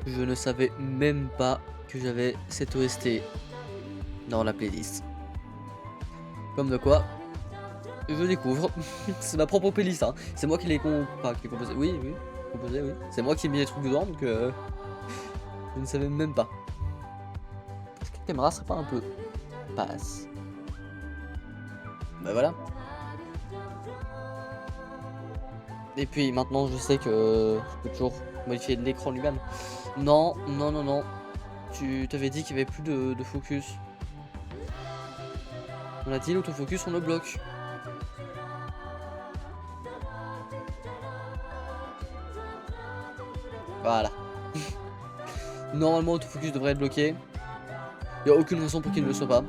Je ne savais même pas que j'avais cette OST dans la playlist. Comme de quoi, je découvre. C'est ma propre playlist, hein. C'est moi qui l'ai composé. Oui, composé, oui. C'est moi qui ai mis les trucs dedans, donc je ne savais même pas. Est-ce que la caméra serait pas un peu basse? Bah voilà. Et puis maintenant, je sais que je peux toujours modifier l'écran lui-même. Non. Tu t'avais dit qu'il n'y avait plus de focus. On a dit l'autofocus, on le bloque. Voilà. Normalement, l'autofocus devrait être bloqué. Il n'y a aucune raison pour qu'il ne le soit pas.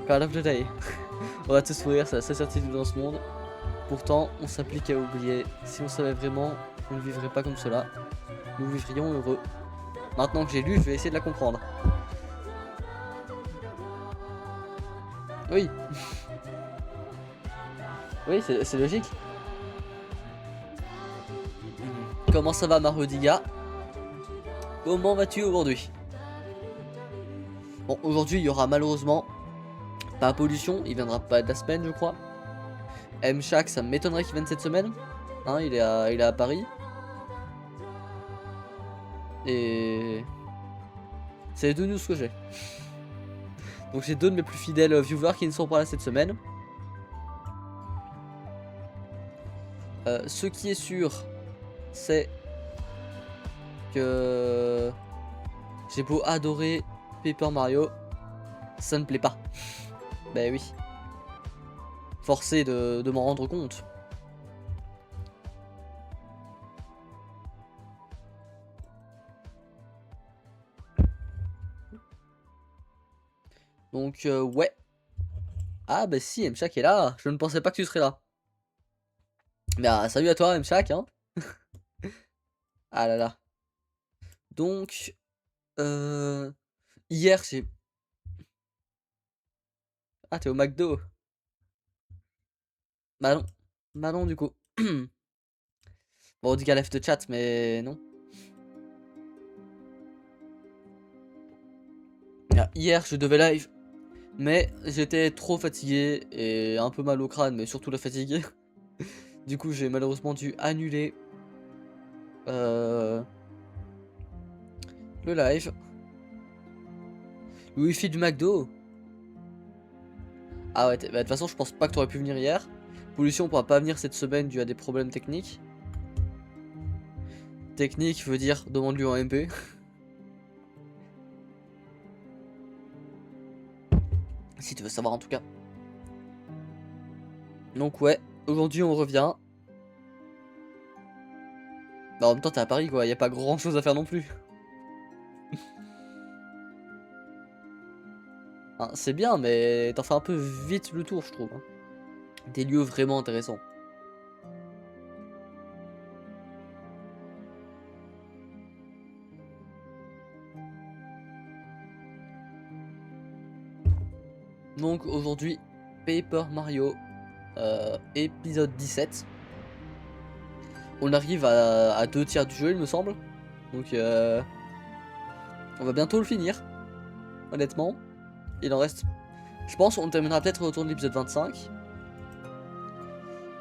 Card of the Day. On va tous mourir, c'est la seule certitude dans ce monde. Pourtant, on s'applique à oublier. Si on savait vraiment, on ne vivrait pas comme cela. Nous vivrions heureux. Maintenant que j'ai lu, je vais essayer de la comprendre. Oui. Oui, c'est logique. Comment ça va, Marodiga? Comment vas-tu aujourd'hui? Bon, aujourd'hui, il y aura malheureusement pas pollution. Il viendra pas de la semaine, je crois. M-Shack, ça m'étonnerait qu'il vienne cette semaine. Hein, il est à Paris. Et c'est les deux news que j'ai. Donc j'ai deux de mes plus fidèles viewers qui ne sont pas là cette semaine. Ce qui est sûr, c'est que j'ai beau adorer Paper Mario, ça ne plaît pas. Ben oui. Forcé de m'en rendre compte. Donc ouais. Ah bah si, M-Shack est là. Je ne pensais pas que tu serais là. Bah salut à toi M-Shack, hein. Ah là là. Donc hier j'ai... Ah t'es au McDo. Bah non. Bah non du coup. Bon on dit qu'elle lève de chat mais non. Ah, hier je devais live. Mais j'étais trop fatigué et un peu mal au crâne, mais surtout la fatigue. Du coup, j'ai malheureusement dû annuler le live. Le wifi du McDo. Ah ouais, bah, de toute façon, je pense pas que t'aurais pu venir hier. Pollution pourra pas venir cette semaine dû à des problèmes techniques. Technique veut dire demande-lui en MP. Si tu veux savoir en tout cas. Donc ouais, aujourd'hui on revient. Bah, en même temps t'es à Paris quoi, y a pas grand chose à faire non plus. Hein, c'est bien mais t'en fais un peu vite le tour je trouve. Hein. des lieux vraiment intéressants. Donc aujourd'hui, Paper Mario épisode 17. On arrive à 2 tiers du jeu, il me semble. Donc on va bientôt le finir. Honnêtement, il en reste. Je pense on terminera peut-être autour de l'épisode 25.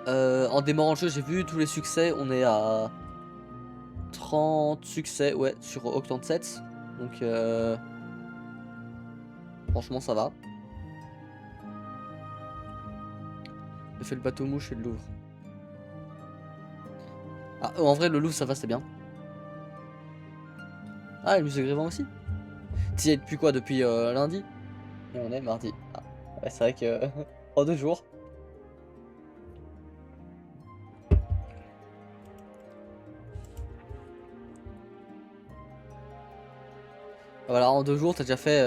En démarrant le jeu, j'ai vu tous les succès. On est à 30 succès, ouais, sur Octant 7. Donc franchement, ça va. J'ai fait le bateau mouche et le Louvre. Ah, en vrai, le Louvre, ça va, c'est bien. Ah, le musée Grévin aussi. T'y es depuis quoi? Depuis lundi? Et on est mardi. Ah, ouais, c'est vrai que en 2 jours. Voilà, en 2 jours, t'as déjà fait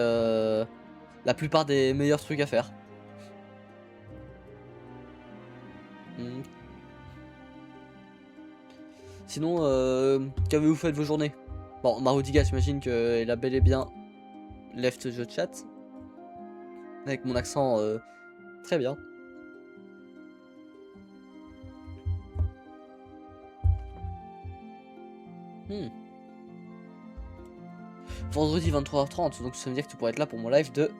la plupart des meilleurs trucs à faire. Hmm. Sinon, qu'avez-vous fait de vos journées? Bon, Marodiga, j'imagine qu'il a bel et bien left the chat. Avec mon accent très bien. Vendredi 23h30, donc ça veut dire que tu pourrais être là pour mon live de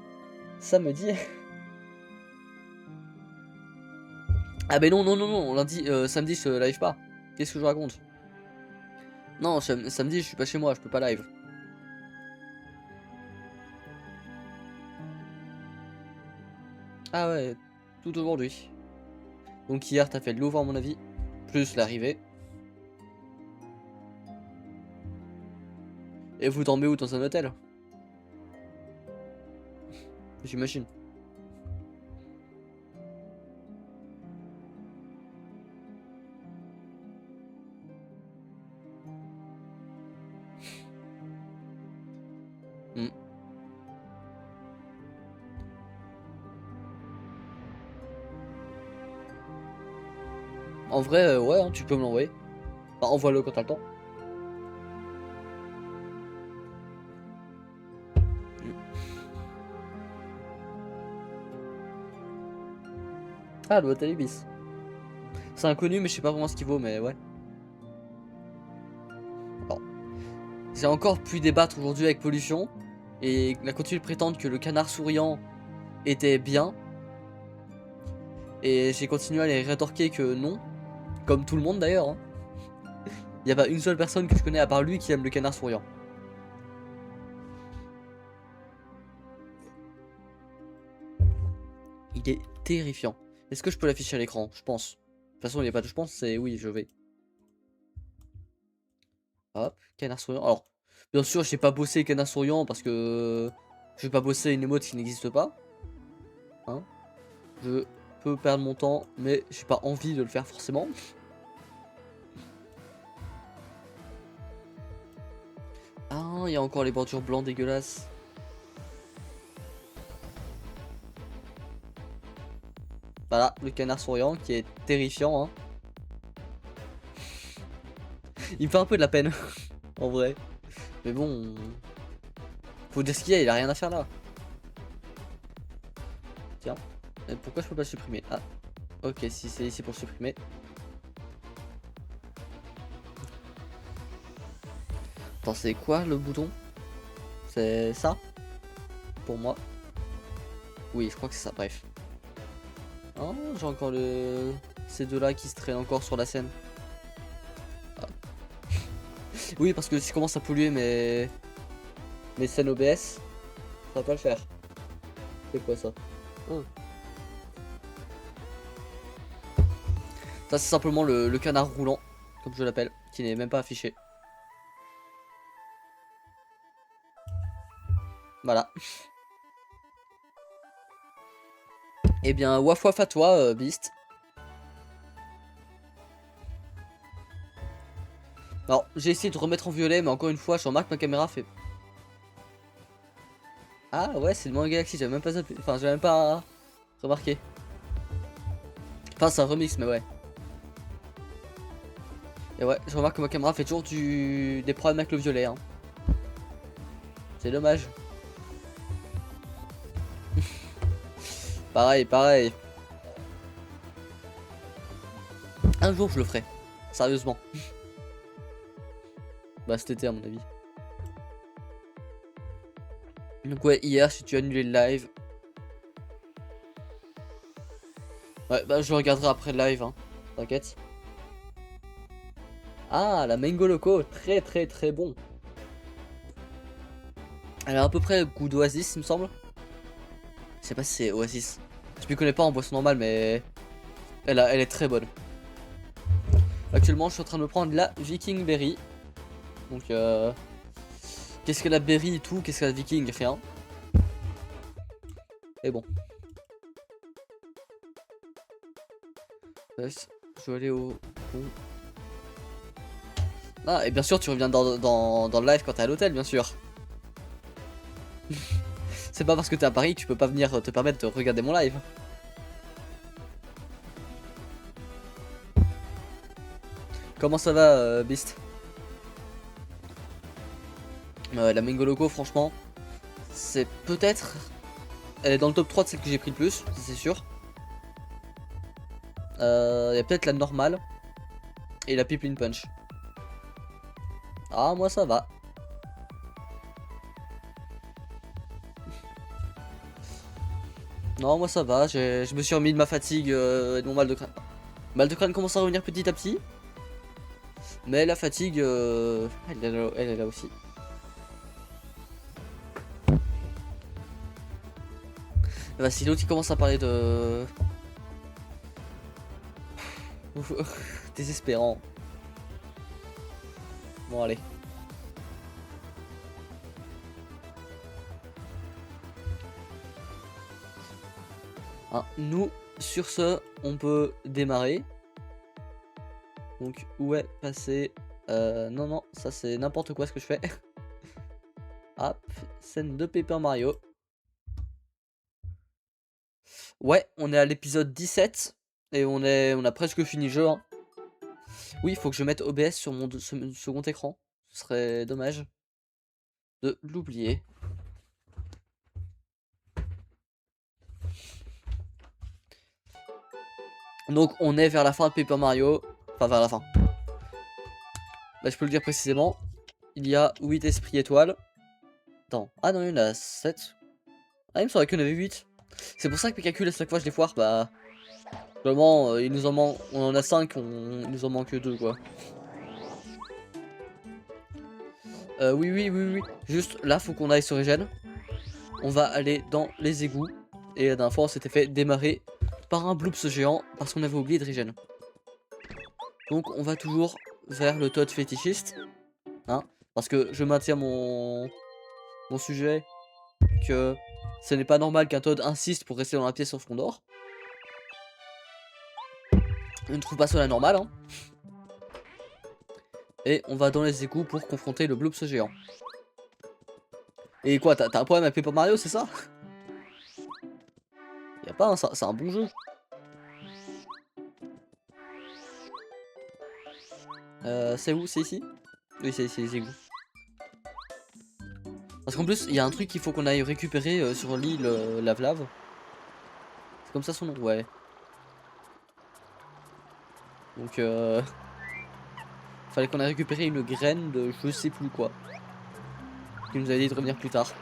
samedi. Ah ben non, non, non, non, lundi, samedi je live pas. Qu'est-ce que je raconte? Non, samedi je suis pas chez moi, je peux pas live. Ah ouais, tout aujourd'hui. Donc hier t'as fait le Louvre à mon avis, plus l'arrivée. Et vous dormez où, dans un hôtel? J'imagine. Hmm. En vrai, ouais, hein, tu peux me l'envoyer. Enfin, envoie-le quand t'as le temps. Ah, le hôtel Ibis. C'est inconnu, mais je sais pas vraiment ce qu'il vaut, mais ouais. Bon. J'ai encore pu débattre aujourd'hui avec Pollution, et il a continué de prétendre que le canard souriant était bien. Et j'ai continué à les rétorquer que non, comme tout le monde d'ailleurs. Hein. Il n'y a pas une seule personne que je connais à part lui qui aime le canard souriant. Il est terrifiant. Est-ce que je peux l'afficher à l'écran? Je pense. De toute façon, il n'y a pas de je pense, c'est oui, je vais. Hop, canard souriant. Alors, bien sûr, j'ai pas bossé canard souriant parce que je vais pas bosser une émote qui n'existe pas. Hein, je peux perdre mon temps, mais j'ai pas envie de le faire forcément. Ah, il y a encore les bordures blancs dégueulasses. Voilà, le canard souriant qui est terrifiant. Hein. Il me fait un peu de la peine, en vrai. Mais bon, faut dire ce qu'il y a, il a rien à faire là. Tiens, pourquoi je peux pas le supprimer? Ah, ok, si c'est ici pour supprimer. Attends, c'est quoi le bouton? C'est ça? Pour moi. Oui, je crois que c'est ça, bref. Oh, j'ai encore ces deux là qui se traînent encore sur la scène. Ah. Oui, parce que si je commence à polluer mes scènes OBS, ça va pas le faire. C'est quoi ça? Oh. Ça c'est simplement le canard roulant, comme je l'appelle, qui n'est même pas affiché. Voilà. Eh bien, waf waf à toi, Beast. Alors, j'ai essayé de remettre en violet, mais encore une fois, je remarque que ma caméra fait... Ah ouais, c'est le Mario Galaxy, j'avais même pas... Enfin, j'avais même pas remarqué. Enfin, c'est un remix, mais ouais. Et ouais, je remarque que ma caméra fait toujours des problèmes avec le violet. Hein. C'est dommage. Pareil, pareil. Un jour, je le ferai. Sérieusement. Bah, cet été, à mon avis. Donc, ouais, hier, si tu as annulé le live. Ouais, bah, je le regarderai après le live. Hein. T'inquiète. Ah, la Mango Loco. Très, très, très bon. Elle a à peu près le goût d'Oasis, il me semble. Je sais pas si c'est Oasis. Je m'y connais pas en boisson normale, mais elle est très bonne. Actuellement, je suis en train de me prendre la Viking Berry. Donc, qu'est-ce que la Berry et tout? Qu'est-ce que la Viking? Rien. Et bon. Je vais aller au... Ah, et bien sûr, tu reviens dans le live quand t'es à l'hôtel, bien sûr. C'est pas parce que t'es à Paris que tu peux pas venir te permettre de regarder mon live. Comment ça va, Beast? La Mango Loco, franchement, c'est peut-être... Elle est dans le top 3 de celles que j'ai pris le plus, c'est sûr. Il y a peut-être la normale et la Pipeline Punch. Ah, moi ça va. Non, moi ça va, je me suis remis de ma fatigue et de mon mal de crâne. Mal de crâne commence à revenir petit à petit. Mais la fatigue, elle est là aussi. Bah, si l'autre il commence à parler de... Désespérant. Bon, allez. Hein, nous, sur ce, on peut démarrer. Donc, où est passé... non, non, ça c'est n'importe quoi ce que je fais. Hop, scène de Paper Mario. Ouais, on est à l'épisode 17. Et on a presque fini le jeu. Hein. Oui, il faut que je mette OBS sur mon second écran. Ce serait dommage de l'oublier. Donc on est vers la fin de Paper Mario. Enfin vers la fin. Bah, je peux le dire précisément. Il y a 8 esprits étoiles. Attends. Ah non, il y en a 7. Ah, il me semblait qu'il y en avait 8. C'est pour ça que mes calculs à chaque fois je les foire. Bah. Vraiment, il nous en manque. On en a 5, il nous en manque 2 quoi. Oui. Juste là, faut qu'on aille sur Regen. On va aller dans les égouts. Et la dernière fois, on s'était fait démarrer par un bloops géant parce qu'on avait oublié de Regen. Donc, on va toujours vers le Toad fétichiste. Hein, parce que je maintiens mon sujet que ce n'est pas normal qu'un Toad insiste pour rester dans la pièce au fond d'or. Je ne trouve pas cela normal. Hein. Et on va dans les égouts pour confronter le bloops géant. Et quoi, t'as un problème avec Paper Mario, c'est ça? Y'a pas, hein, c'est un bon jeu. C'est où? C'est ici? Oui, c'est ici les égouts. Parce qu'en plus, il y a un truc qu'il faut qu'on aille récupérer sur l'île Lave-Lave. C'est comme ça son nom, ouais. Donc, fallait qu'on aille récupérer une graine de je sais plus quoi. Qui nous a dit de revenir plus tard.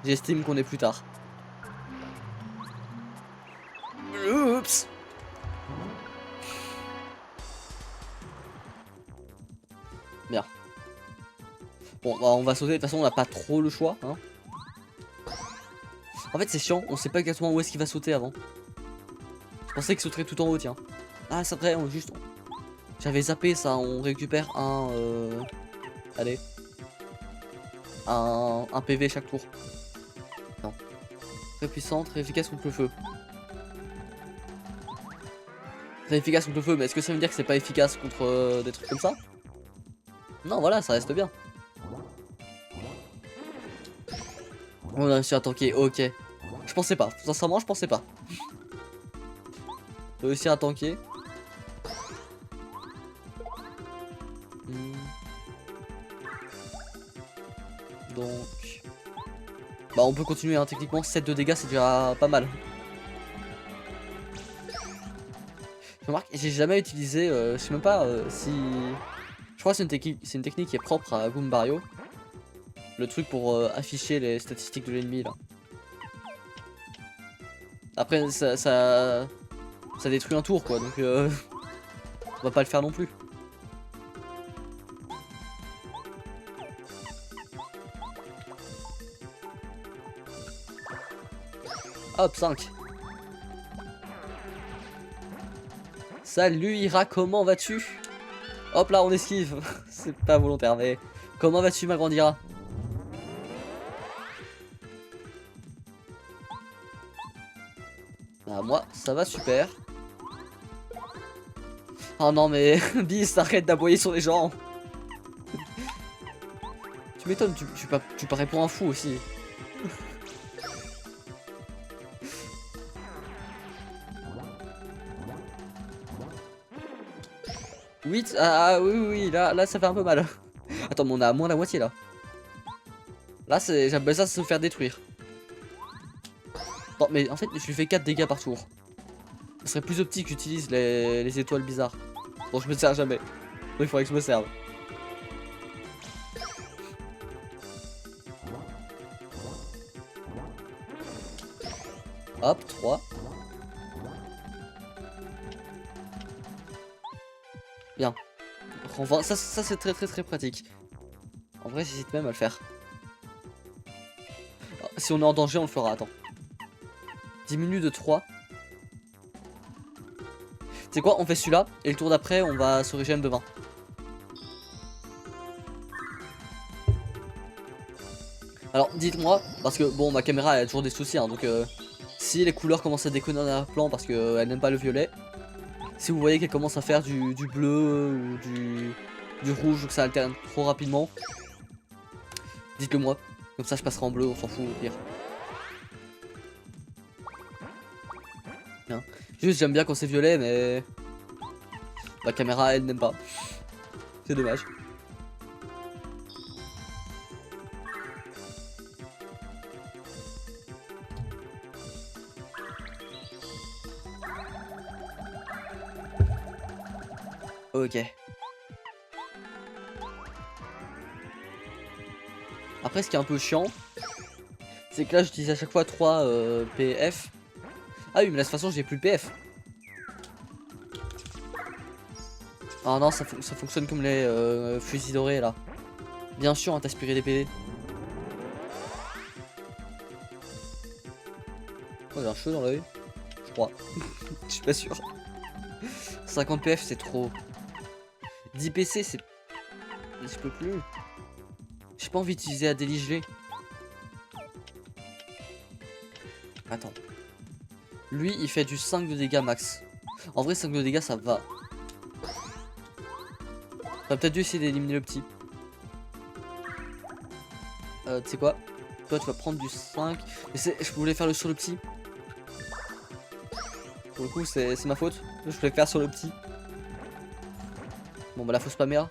J'estime qu'on est plus tard. Oups. Bien. Bon, bah, on va sauter. De toute façon, on n'a pas trop le choix. Hein. En fait, c'est chiant. On sait pas exactement où est-ce qu'il va sauter avant. Je pensais qu'il sauterait tout en haut, tiens. Ah, c'est vrai, juste... J'avais zappé ça. On récupère un... Allez. Un PV chaque tour. Non. Très puissant, très efficace contre le feu. Très efficace contre le feu, mais est-ce que ça veut dire que c'est pas efficace contre des trucs comme ça? Non, voilà, ça reste bien. On a réussi à tanker, ok. Je pensais pas, sincèrement, je pensais pas. réussir à tanker. Donc... Bah on peut continuer hein, techniquement 7 de dégâts c'est déjà pas mal. Je remarque, j'ai jamais utilisé, je sais même pas si... Je crois que c'est une technique qui est propre à Goombario. Le truc pour afficher les statistiques de l'ennemi là. Après ça détruit un tour quoi, donc on va pas le faire non plus. Hop, 5. Salut Ira, comment vas-tu? Hop là, on esquive. C'est pas volontaire, mais... Comment vas-tu, ma grande Ira? Ah, moi, ça va super. Oh non, mais... Bis, arrête d'aboyer sur les gens. Tu m'étonnes, tu parais pour un fou aussi. 8. Ah oui, oui, là ça fait un peu mal. Attends, mais on a moins la moitié là. Là, j'appelle ça se faire détruire. Non, mais en fait, je lui fais 4 dégâts par tour. Ce serait plus optique que j'utilise les étoiles bizarres. Bon, je me sers jamais. Donc, il faudrait que je me serve. Hop, 3. Bien. Enfin, ça c'est très pratique. En vrai, j'hésite même à le faire. Alors, si on est en danger, on le fera. Attends. Diminue de 3. C'est quoi? On fait celui-là. Et le tour d'après, on va se régénérer de 20. Alors, dites-moi. Parce que, bon, ma caméra elle a toujours des soucis. Hein, donc, si les couleurs commencent à déconner dans le plan parce qu'elle n'aime pas le violet. Si vous voyez qu'elle commence à faire du bleu ou du rouge ou que ça alterne trop rapidement, dites-le moi. Comme ça je passerai en bleu, on s'en fout au pire. Hein. Juste j'aime bien quand c'est violet mais la caméra elle n'aime pas. C'est dommage. Ok. Après ce qui est un peu chiant, c'est que là j'utilise à chaque fois 3 PF. Ah oui mais là de toute façon j'ai plus le PF. Ah non ça fonctionne comme les fusils dorés là. Bien sûr hein, t'aspirer des PD. Oh j'ai un cheveu dans l'œil. Je crois. Je suis pas sûr. 50 PF c'est trop. 10 PC c'est... Je peux plus. J'ai pas envie d'utiliser à déligeler. Attends. Lui il fait du 5 de dégâts max. En vrai 5 de dégâts ça va. On va peut-être dû essayer d'éliminer le petit. Tu sais quoi? Toi tu vas prendre du 5. Mais je voulais faire le sur le petit. Pour le coup c'est ma faute. Je voulais faire sur le petit. Bon bah là faut spammer là.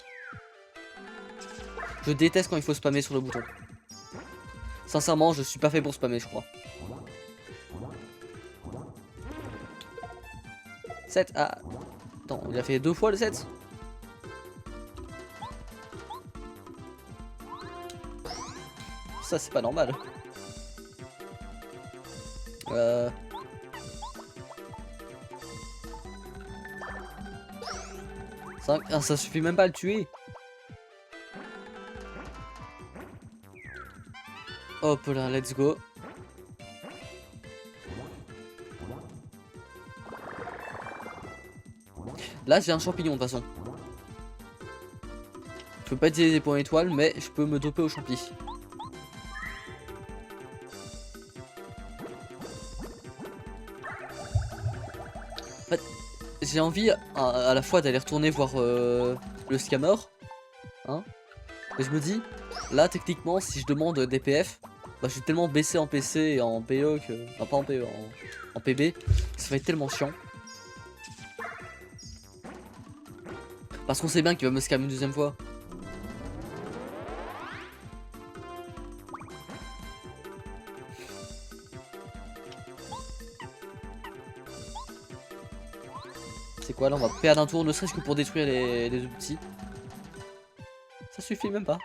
Je déteste quand il faut spammer sur le bouton. Sincèrement je suis pas fait pour spammer je crois. 7. Ah. Attends, il a fait 2 fois le 7. Ça c'est pas normal. 5. Ah, ça suffit même pas à le tuer. Hop là, let's go. Là j'ai un champignon de toute façon. Je peux pas utiliser des points étoiles mais je peux me doper au champi. En fait, j'ai envie à la fois d'aller retourner voir le scammer. Hein. Et je me dis, là techniquement si je demande des PF, bah, je suis tellement baissé en PC et en PE que... Enfin pas en PE, en PB. Ça va être tellement chiant. Parce qu'on sait bien qu'il va me scam une deuxième fois. C'est quoi là? On va perdre un tour, ne serait-ce que pour détruire les deux petits. Ça suffit même pas.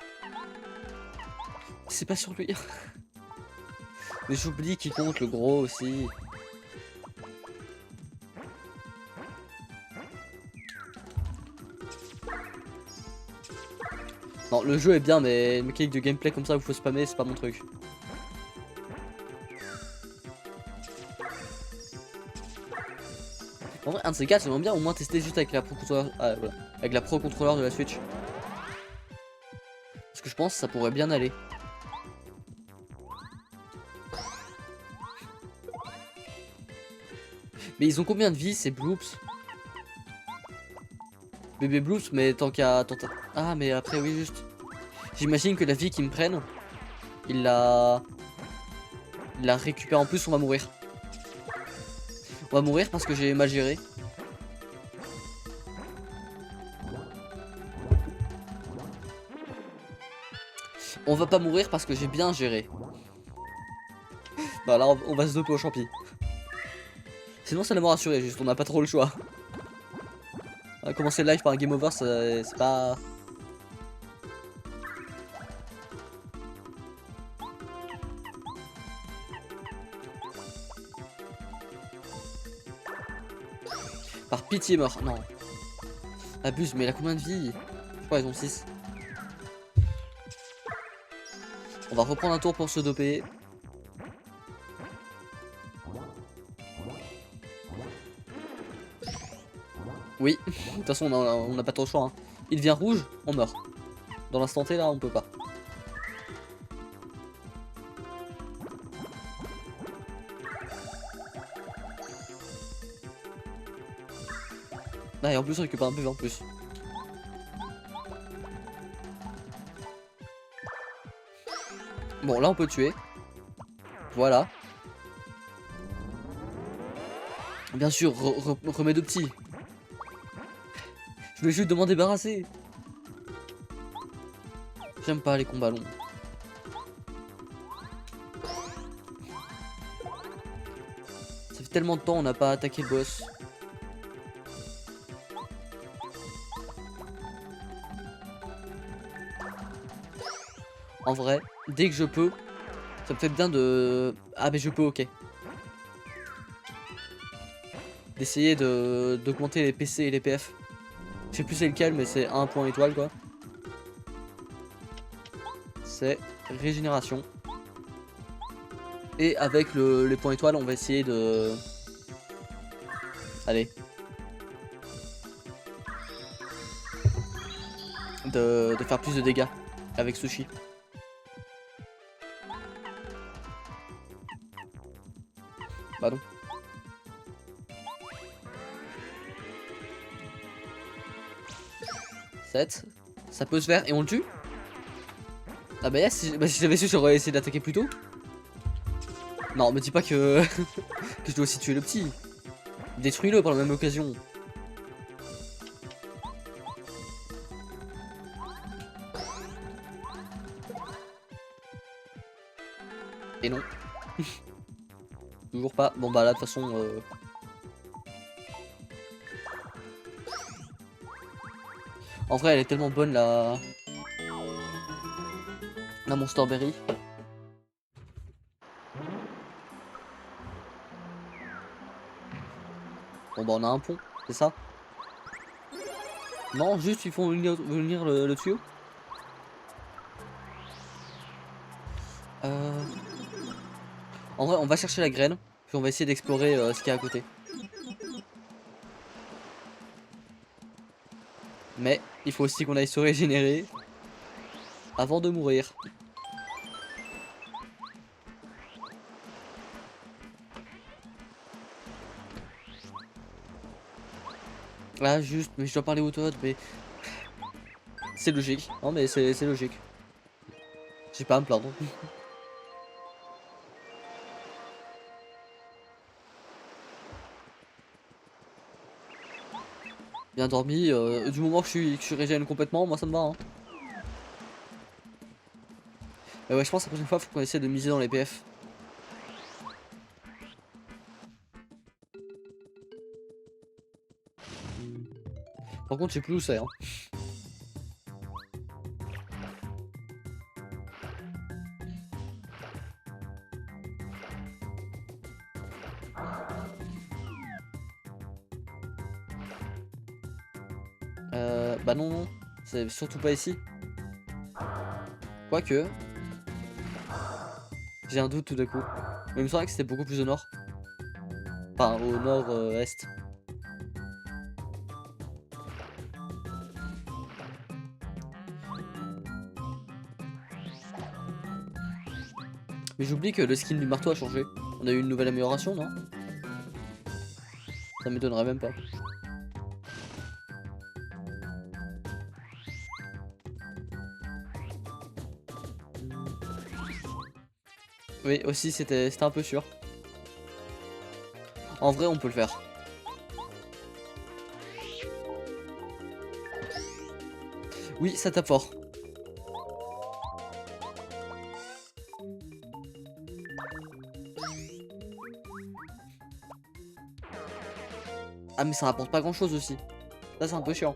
C'est pas sur lui. Mais j'oublie qu'il compte le gros aussi. Non, le jeu est bien, mais une mécanique de gameplay comme ça où il faut spammer, c'est pas mon truc. En vrai, un de ces quatre, j'aimerais bien au moins tester juste avec la Pro Controller, voilà, avec la Pro Controller de la Switch. Parce que je pense que ça pourrait bien aller. Mais ils ont combien de vie ces Bloops? Bébé Bloops, mais tant qu'à... Ah, mais après, oui, juste. J'imagine que la vie qu'ils me prennent, il la récupère en plus, on va mourir. On va mourir parce que j'ai mal géré. On va pas mourir parce que j'ai bien géré. Bah là, on va se doper au champi. Sinon, c'est la mort assurée, juste, on n'a pas trop le choix. Commencer le live par un game over, c'est pas... Par pitié, mort. Non. Abuse, mais il a combien de vie? Je crois qu'ils ont 6. On va reprendre un tour pour se doper. Oui, de toute façon, on n'a pas trop le choix. Hein. Il devient rouge, on meurt. Dans l'instant T, là, on peut pas. Ah, et en plus, on récupère un PV en plus. Bon, là, on peut tuer. Voilà. Bien sûr, remets deux petits. Je voulais juste de m'en débarrasser. J'aime pas les combats longs. Ça fait tellement de temps on n'a pas attaqué le boss. En vrai, dès que je peux, ça me fait bien de... Ah mais je peux, ok. D'essayer d'augmenter les PC et les PF. Je sais plus c'est lequel, mais c'est un point étoile quoi. C'est régénération. Et avec les points étoiles, on va essayer de... Allez. De faire plus de dégâts avec Sushi. Bah non. Ça peut se faire et on le tue. Ah bah yes, si j'avais su j'aurais essayé d'attaquer plus tôt. Non me dis pas que, que je dois aussi tuer le petit. Détruis-le par la même occasion. Et non. Toujours pas. Bon bah là de toute façon... En vrai elle est tellement bonne la Monster Berry. Bon bah on a un pont, c'est ça? Non, juste ils font venir le tuyau. En vrai on va chercher la graine, puis on va essayer d'explorer ce qu'il y a à côté. Mais il faut aussi qu'on aille se régénérer avant de mourir. Là juste, mais je dois parler au Toad, mais... C'est logique, non mais c'est logique. J'ai pas à me plaindre. Bien dormi, du moment que je suis régène complètement, moi ça me va hein. Mais ouais, je pense que la prochaine fois faut qu'on essaie de miser dans les PF. Par contre je sais plus où c'est hein. Bah non non, c'est surtout pas ici. Quoique, j'ai un doute tout d'un coup. Mais il me semblait que c'était beaucoup plus au nord. Enfin au nord-est. Mais j'oublie que le skin du marteau a changé. On a eu une nouvelle amélioration, non? Ça m'étonnerait même pas. Oui, aussi c'était un peu sûr. En vrai, on peut le faire. Oui, ça tape fort. Ah mais ça rapporte pas grand chose aussi. Ça c'est un peu chiant.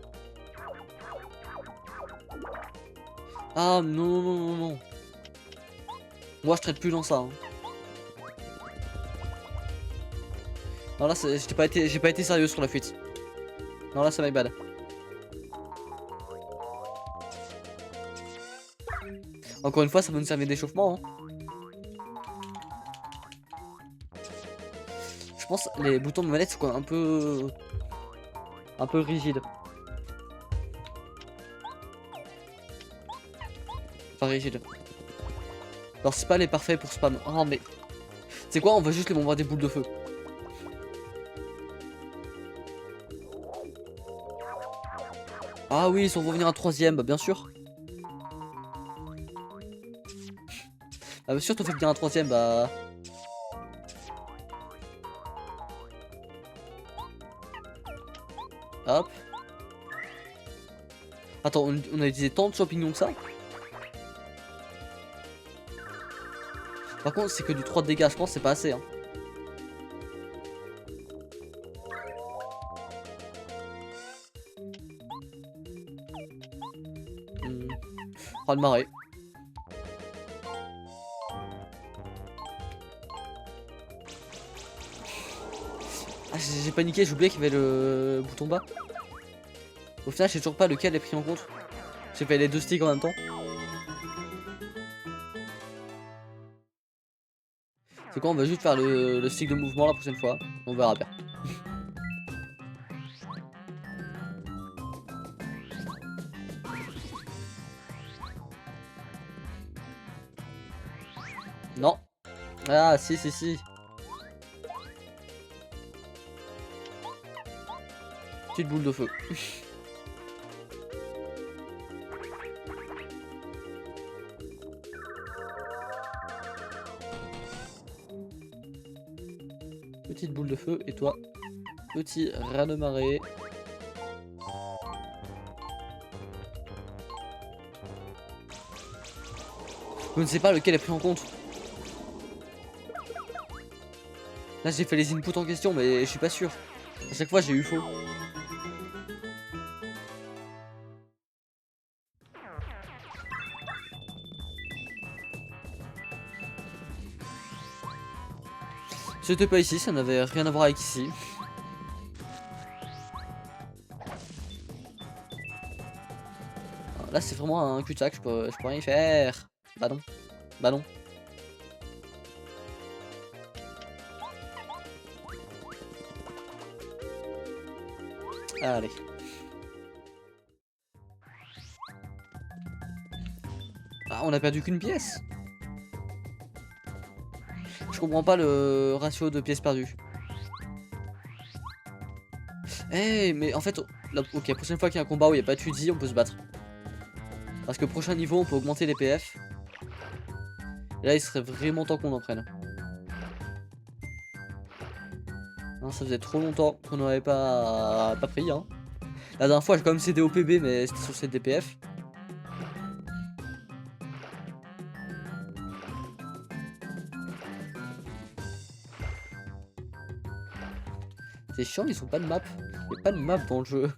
Ah non non non non. Moi je traite plus dans ça. Hein. Non là j'ai pas été sérieux sur la fuite. Non là ça my bad. Encore une fois ça peut nous servir d'échauffement. Hein. Je pense les boutons de manette sont un peu rigides. Enfin rigides. Alors c'est pas les parfaits pour spam. Oh mais c'est quoi, on va juste les bombarder des boules de feu. Ah oui, ils sont revenus un troisième, bah bien sûr. Ah bien sûr, t'en fais bien un troisième, bah. Hop. Attends, on a utilisé tant de champignons que ça. Par contre, c'est que du 3 de dégâts, je pense, c'est pas assez. Hein. Oh, le marais. Ah, j'ai paniqué, j'ai oublié qu'il y avait le bouton bas. Au final, je sais toujours pas lequel est pris en compte. J'ai fait les deux sticks en même temps. C'est quoi, on va juste faire le stick de mouvement la prochaine fois. On verra bien. Non. Ah, si, si, si. Petite boule de feu. Petite boule de feu, et toi, petit raz de marée. Je ne sais pas lequel est pris en compte. Là j'ai fait les inputs en question mais je suis pas sûr. À chaque fois j'ai eu faux. C'était pas ici, ça n'avait rien à voir avec ici. Là c'est vraiment un cul-de-sac, je peux rien y faire. Bah non. Bah non. Allez. Ah, on a perdu qu'une pièce. Je comprends pas le ratio de pièces perdues. Eh mais en fait, ok, la prochaine fois qu'il y a un combat où il n'y a pas de fusil, on peut se battre. Parce que prochain niveau, on peut augmenter les PF. Et là, il serait vraiment temps qu'on en prenne. Non, ça faisait trop longtemps qu'on n'aurait pas pris. Hein. La dernière fois, j'ai quand même cédé au PB, mais c'était sur cette DPF. C'est chiant, ils ont pas de map. Il n'y a pas de map dans le jeu.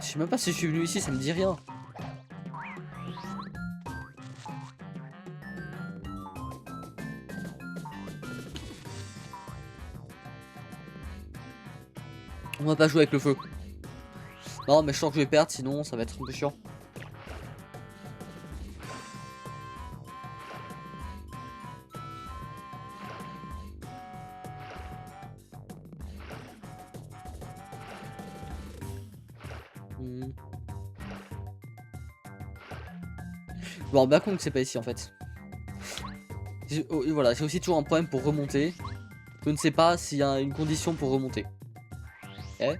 Je sais même pas si je suis venu ici, ça me dit rien. On va pas jouer avec le feu. Non, mais je sens que je vais perdre, sinon ça va être un peu chiant. Bon, bien compte que c'est pas ici en fait. Voilà, j'ai aussi toujours un problème pour remonter. Je ne sais pas s'il y a une condition pour remonter. Eh,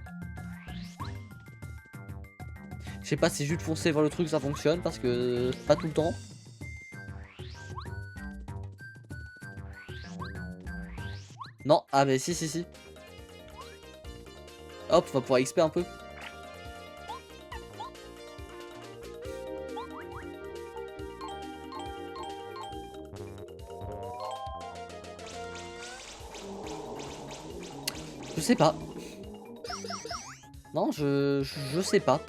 je sais pas si juste foncer vers le truc ça fonctionne parce que pas tout le temps. Non, ah mais si. Hop, on va pouvoir XP un peu. Je sais pas. Non, je sais pas.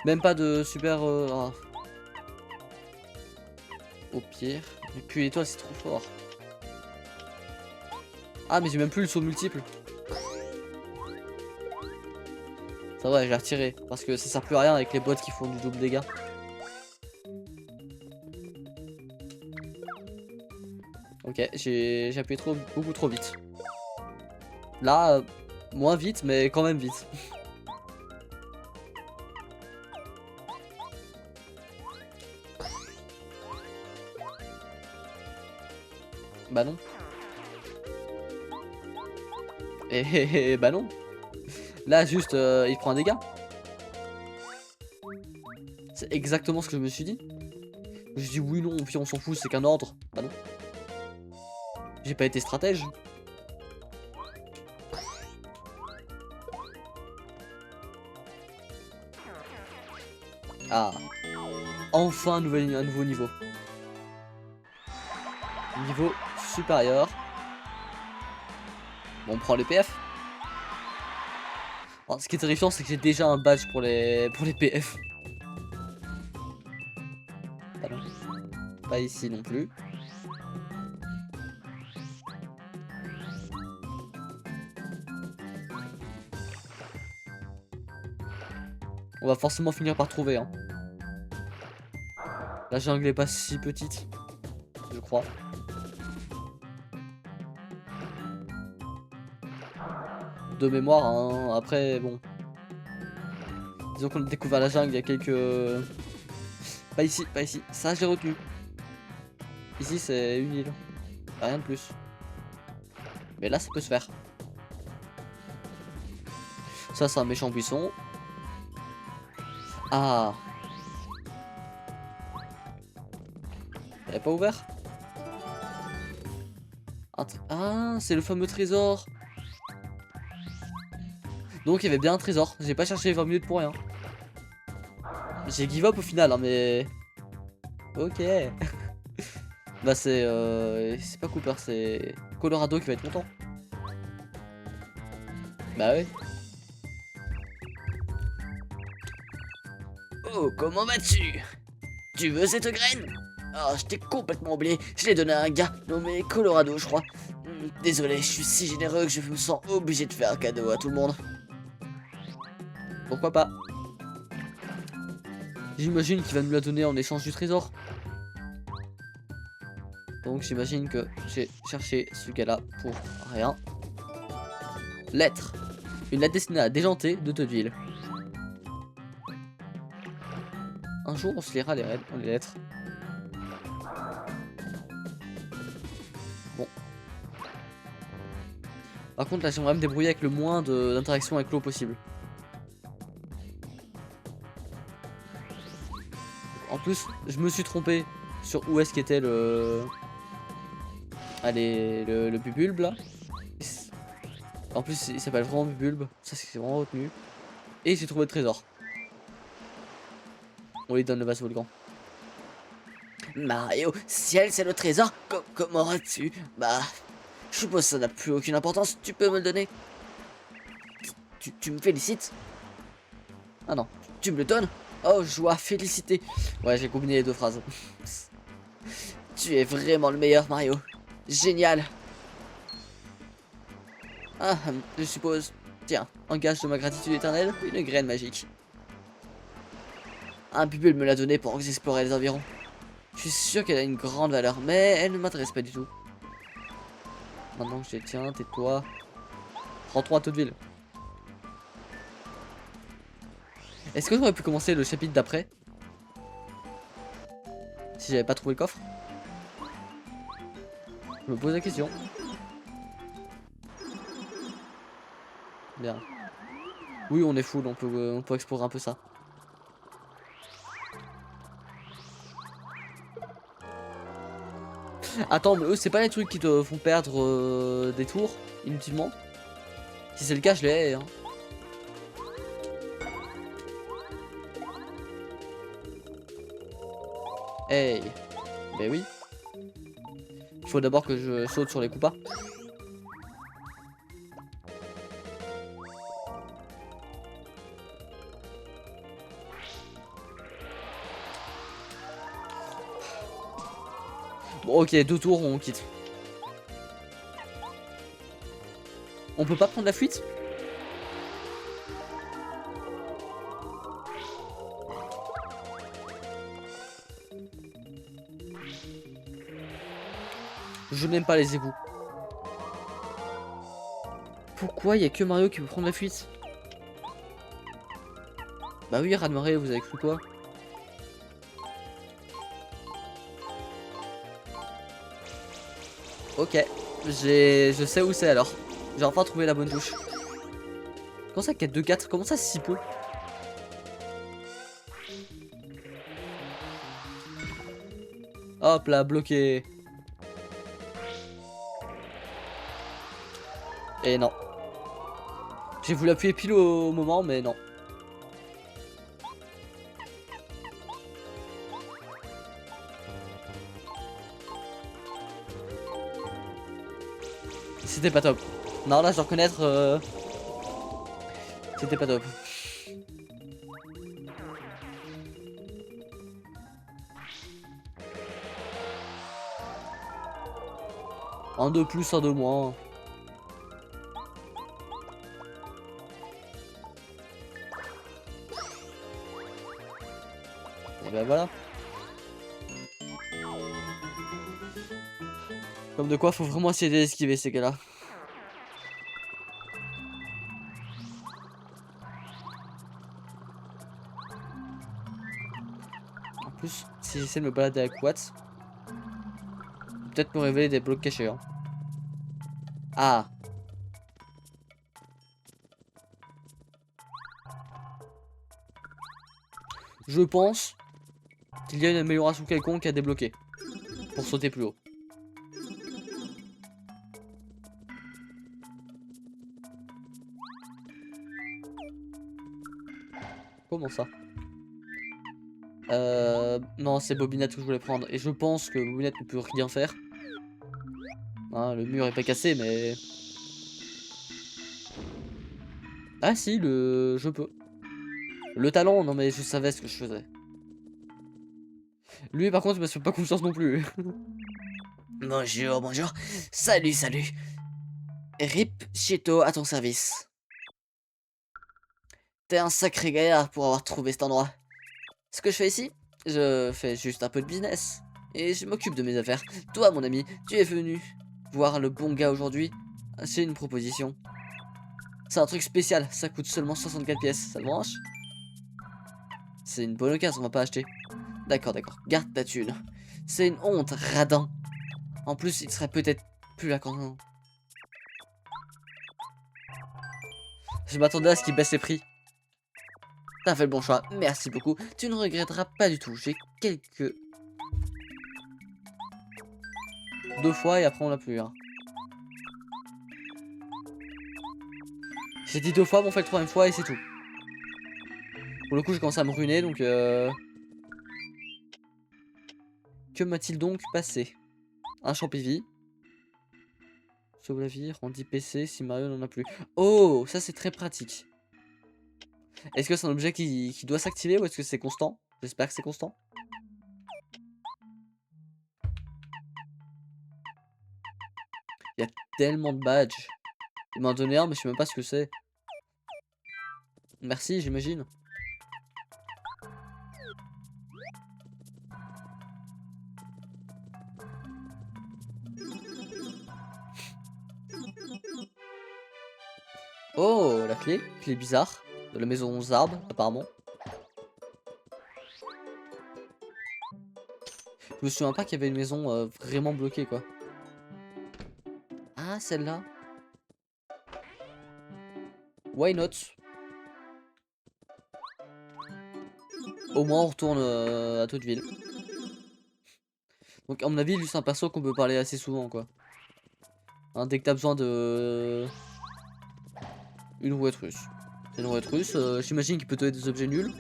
Même pas de super... ah. Au pire. Et puis l'étoile c'est trop fort. Ah mais j'ai même plus le saut multiple. Ça va, j'ai retiré. Parce que ça sert plus à rien avec les bots qui font du double dégâts. Ok, j'ai appuyé beaucoup trop vite. Là, moins vite, mais quand même vite. Bah non. Et bah non. Là, juste, il prend un dégât. C'est exactement ce que je me suis dit. Je dis oui, non, puis on s'en fout, c'est qu'un ordre. Bah non. J'ai pas été stratège. Ah. Enfin un nouveau niveau. Niveau supérieur. Bon, on prend les PF. Alors, ce qui est terrifiant, c'est que j'ai déjà un badge pour les PF. Pardon. Pas ici non plus. On va forcément finir par trouver. Hein. La jungle est pas si petite, je crois. De mémoire, hein. Après, bon. Disons qu'on a découvert la jungle il y a quelques... Pas ici. Ça, j'ai retenu. Ici, c'est une île. Rien de plus. Mais là, ça peut se faire. Ça, c'est un méchant buisson. Ah. Elle est pas ouvert? Ah, c'est le fameux trésor. Donc il y avait bien un trésor. J'ai pas cherché 20 minutes pour rien. J'ai give up au final, hein, mais... Ok. Bah c'est pas Cooper, c'est Colorado qui va être content. Bah ouais. Oh, comment vas-tu? Tu veux cette graine? Oh, je t'ai complètement oublié. Je l'ai donné à un gars nommé Colorado, je crois. Désolé, je suis si généreux que je me sens obligé de faire un cadeau à tout le monde. Pourquoi pas? J'imagine qu'il va nous la donner en échange du trésor. Donc j'imagine que j'ai cherché ce gars-là pour rien. Lettre. Une lettre destinée à déjanter de Toadville. Un jour on se lira les lettres. Bon. Par contre là j'aimerais me débrouiller avec le moins d'interaction avec l'eau possible. En plus je me suis trompé sur où est-ce qu'était le... Allez, le Bubulbe là. En plus, il s'appelle vraiment Bubulbe. Ça, c'est vraiment retenu. Et j'ai trouvé le trésor. On lui donne le vase volcan. Mario, si elle c'est le trésor, comment auras-tu? Bah, je suppose que ça n'a plus aucune importance. Tu peux me le donner? Tu me félicites? Ah non, tu me le donnes? Oh, joie, félicité. Ouais, j'ai combiné les deux phrases. Tu es vraiment le meilleur, Mario. Génial. Ah, je suppose. Tiens, en gage de ma gratitude éternelle, une graine magique. Un pupule me l'a donné pour explorer les environs. Je suis sûr qu'elle a une grande valeur, mais elle ne m'intéresse pas du tout. Maintenant que je les tiens, tais-toi. Rentrons à Toadville. Est-ce que j'aurais pu commencer le chapitre d'après? Si j'avais pas trouvé le coffre? Je me pose la question. Bien. Oui, on est full, on peut explorer un peu ça. Attends, mais eux, c'est pas les trucs qui te font perdre des tours inutilement? Si c'est le cas, je les hais, hein. Hey. Ben oui. Il faut d'abord que je saute sur les coupas. Bon, ok, 2 tours, on quitte. On peut pas prendre la fuite? Je n'aime pas les égouts. Pourquoi il y a que Mario qui peut prendre la fuite? Bah oui, Raz-de-marée, vous avez cru quoi? Ok, je sais où c'est alors. J'ai enfin trouvé la bonne touche. Comment ça qu'il y a 2-4? Comment ça si peu? Hop là, bloqué. Et non. J'ai voulu appuyer pile au moment, mais non. C'était pas top. Non, là, je dois reconnaître. C'était pas top. Un de plus, un de moins. Et ben voilà. Comme de quoi, faut vraiment essayer d'esquiver ces gars-là. En plus, si j'essaie de me balader avec Watts, peut-être me révéler des blocs cachés. Hein. Ah. Je pense qu'il y a une amélioration quelconque à débloquer pour sauter plus haut. Comment ça? Non, c'est Bobinette que je voulais prendre. Et je pense que Bobinette ne peut rien faire. Hein, le mur est pas cassé, mais... Ah si, je peux. Le talent, non mais je savais ce que je faisais. Lui, par contre, il me fait pas confiance non plus. Bonjour, bonjour. Salut, salut. Rip Chito à ton service. T'es un sacré gaillard pour avoir trouvé cet endroit. Ce que je fais ici, je fais juste un peu de business. Et je m'occupe de mes affaires. Toi, mon ami, tu es venu voir le bon gars aujourd'hui. C'est une proposition. C'est un truc spécial, ça coûte seulement 64 pièces. Ça te branche? C'est une bonne occasion, on va pas acheter. D'accord, d'accord. Garde ta thune. C'est une honte, radin. En plus, il serait peut-être plus là quand... Je m'attendais à ce qu'il baisse les prix. T'as fait le bon choix, merci beaucoup. Tu ne regretteras pas du tout. J'ai quelques 2 fois et après on l'a plus. Hein. J'ai dit 2 fois, mais on fait le 3ème fois et c'est tout. Pour le coup, je commence à me ruiner donc. Que m'a-t-il donc passé? Un champivi. Sauve la vie, rendit PC si Mario n'en a plus. Oh, ça c'est très pratique. Est-ce que c'est un objet qui doit s'activer ou est-ce que c'est constant? J'espère que c'est constant. Il y a tellement de badges. Il m'a donné un, mais je sais même pas ce que c'est. Merci, j'imagine. Oh, la clé. Clé bizarre. De la maison aux arbres, apparemment. Je me souviens pas qu'il y avait une maison vraiment bloquée, quoi. Ah, celle-là. Why not? Au moins, on retourne à Toadville. Donc, à mon avis, lui, c'est un perso qu'on peut parler assez souvent, quoi. Hein, dès que t'as besoin de... Une rouette russe. C'est une rouette russe. J'imagine qu'il peut te donner des objets nuls.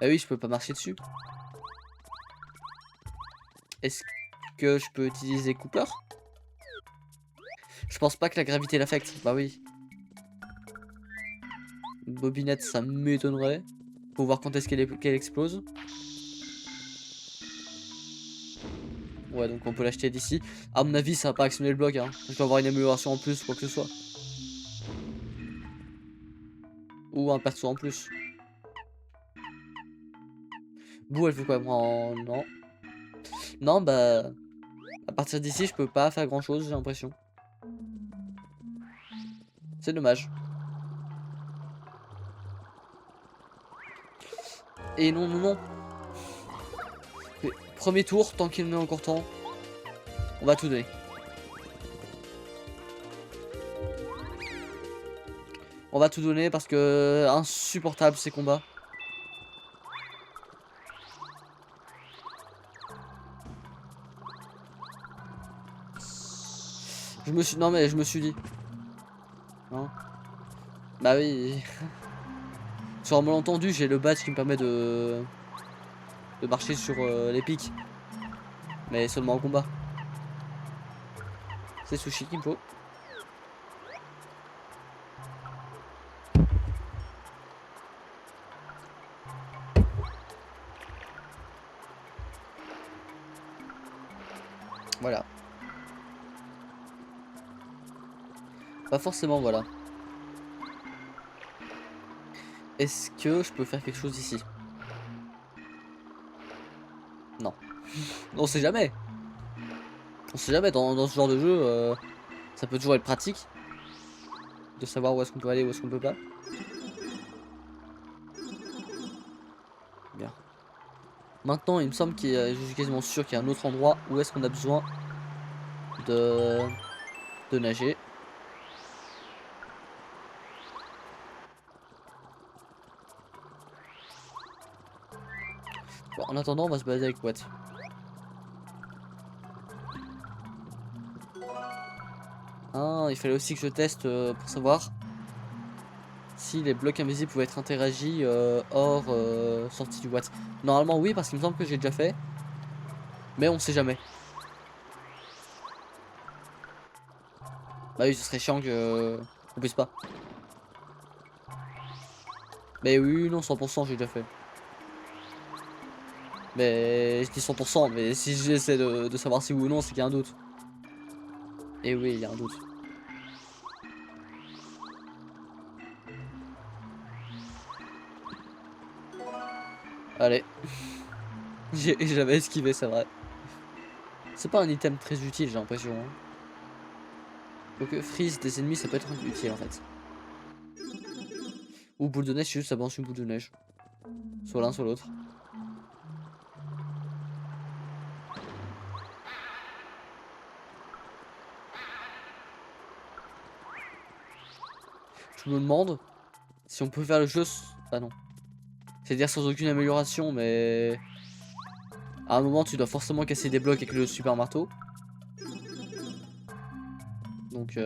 Ah oui, je peux pas marcher dessus. Est-ce que je peux utiliser Cooper? Je pense pas que la gravité l'affecte. Bah oui. Une bobinette, ça m'étonnerait. Faut voir quand est-ce qu'elle explose. Ouais, donc on peut l'acheter d'ici. À mon avis, ça va pas actionner le bloc. Hein. Je dois avoir une amélioration en plus, quoi que ce soit. Ou un perso en plus. Bouh, elle fait quoi, moi non. Non, bah... À partir d'ici, je peux pas faire grand-chose, j'ai l'impression. C'est dommage. Et non, non, non. Mais premier tour, tant qu'il en est encore temps. On va tout donner. On va tout donner parce que... Insupportable ces combats. Je me suis... Non mais je me suis dit. Hein, bah oui. Sur un malentendu, j'ai le badge qui me permet de marcher sur les pics. Mais seulement en combat. C'est sushi qu'il me faut. Voilà. Pas forcément, voilà. Est-ce que je peux faire quelque chose ici? Non. On sait jamais. On sait jamais, dans ce genre de jeu, ça peut toujours être pratique. De savoir où est-ce qu'on peut aller, où est-ce qu'on peut pas. Bien. Maintenant, il me semble je suis quasiment sûr qu'il y a un autre endroit où est-ce qu'on a besoin de nager. Bon, en attendant, on va se balader avec Watt. Ah, il fallait aussi que je teste pour savoir si les blocs invisibles pouvaient être interagis hors sortie du Watt. Normalement oui, parce qu'il me semble que j'ai déjà fait. Mais on sait jamais. Bah oui, ce serait chiant que on puisse pas. Mais oui, non, 100% j'ai déjà fait. Mais je dis 100%, mais si j'essaie de savoir si oui ou non, c'est qu'il y a un doute. Et oui, il y a un doute. Allez. J'avais esquivé, c'est vrai. C'est pas un item très utile, j'ai l'impression. Hein. Donc freeze des ennemis, ça peut être utile en fait. Ou boule de neige, c'est juste ça balance une boule de neige. Soit l'un, soit l'autre. Je me demande si on peut faire le jeu... Ah non. C'est-à-dire sans aucune amélioration, mais... À un moment, tu dois forcément casser des blocs avec le super marteau. Donc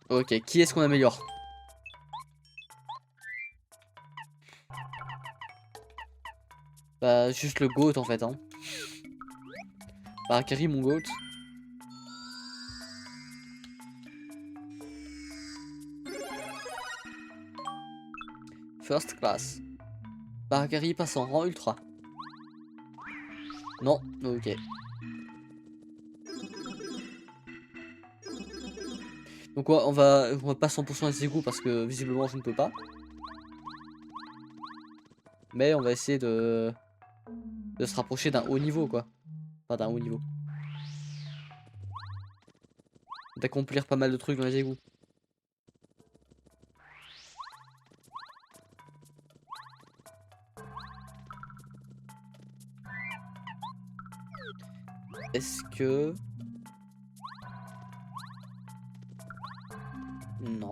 ok, qui est-ce qu'on améliore? Bah, juste le GOAT en fait, hein. Bah, Akari, mon GOAT. First class. Barakari passe en rang ultra. Non, ok. Donc ouais, on va pas 100% à Zigou parce que visiblement je ne peux pas. Mais on va essayer de se rapprocher d'un haut niveau quoi. Enfin d'un haut niveau. D'accomplir pas mal de trucs dans les égouts. Est-ce que... Non.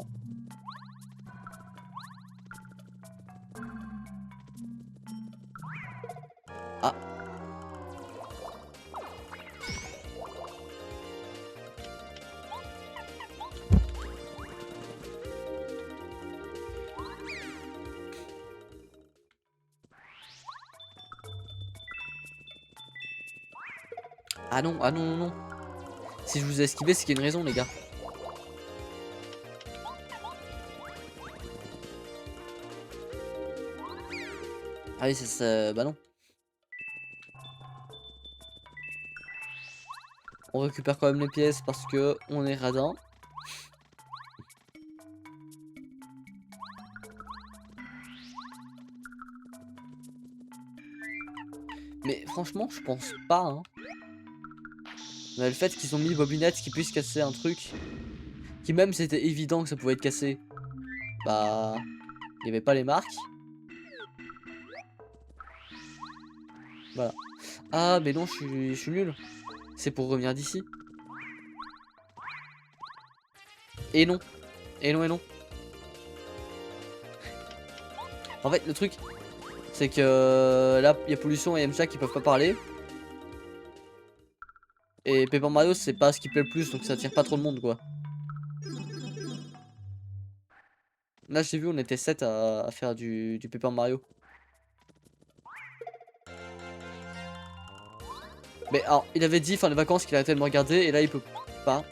Ah. Ah non, ah non, non, non. Si je vous ai esquivé, c'est qu'il y a une raison les gars. Ah oui, c'est ça. Bah non. On récupère quand même les pièces parce que on est radin. Mais franchement, je pense pas. Hein. Mais le fait qu'ils ont mis Bobinette qui puisse casser un truc, qui même c'était évident que ça pouvait être cassé, bah, il n'y avait pas les marques. Voilà. Ah, mais non, je suis nul. C'est pour revenir d'ici. Et non. Et non, et non. En fait, le truc, c'est que là, il y a Pollution et Yamcha qui peuvent pas parler. Et Paper Mario, c'est pas ce qui plaît le plus, donc ça attire pas trop de monde, quoi. Là, j'ai vu, on était 7 à faire du Paper Mario. Mais alors, il avait dit, fin les vacances, qu'il arrêtait de me regarder, et là, il peut pas.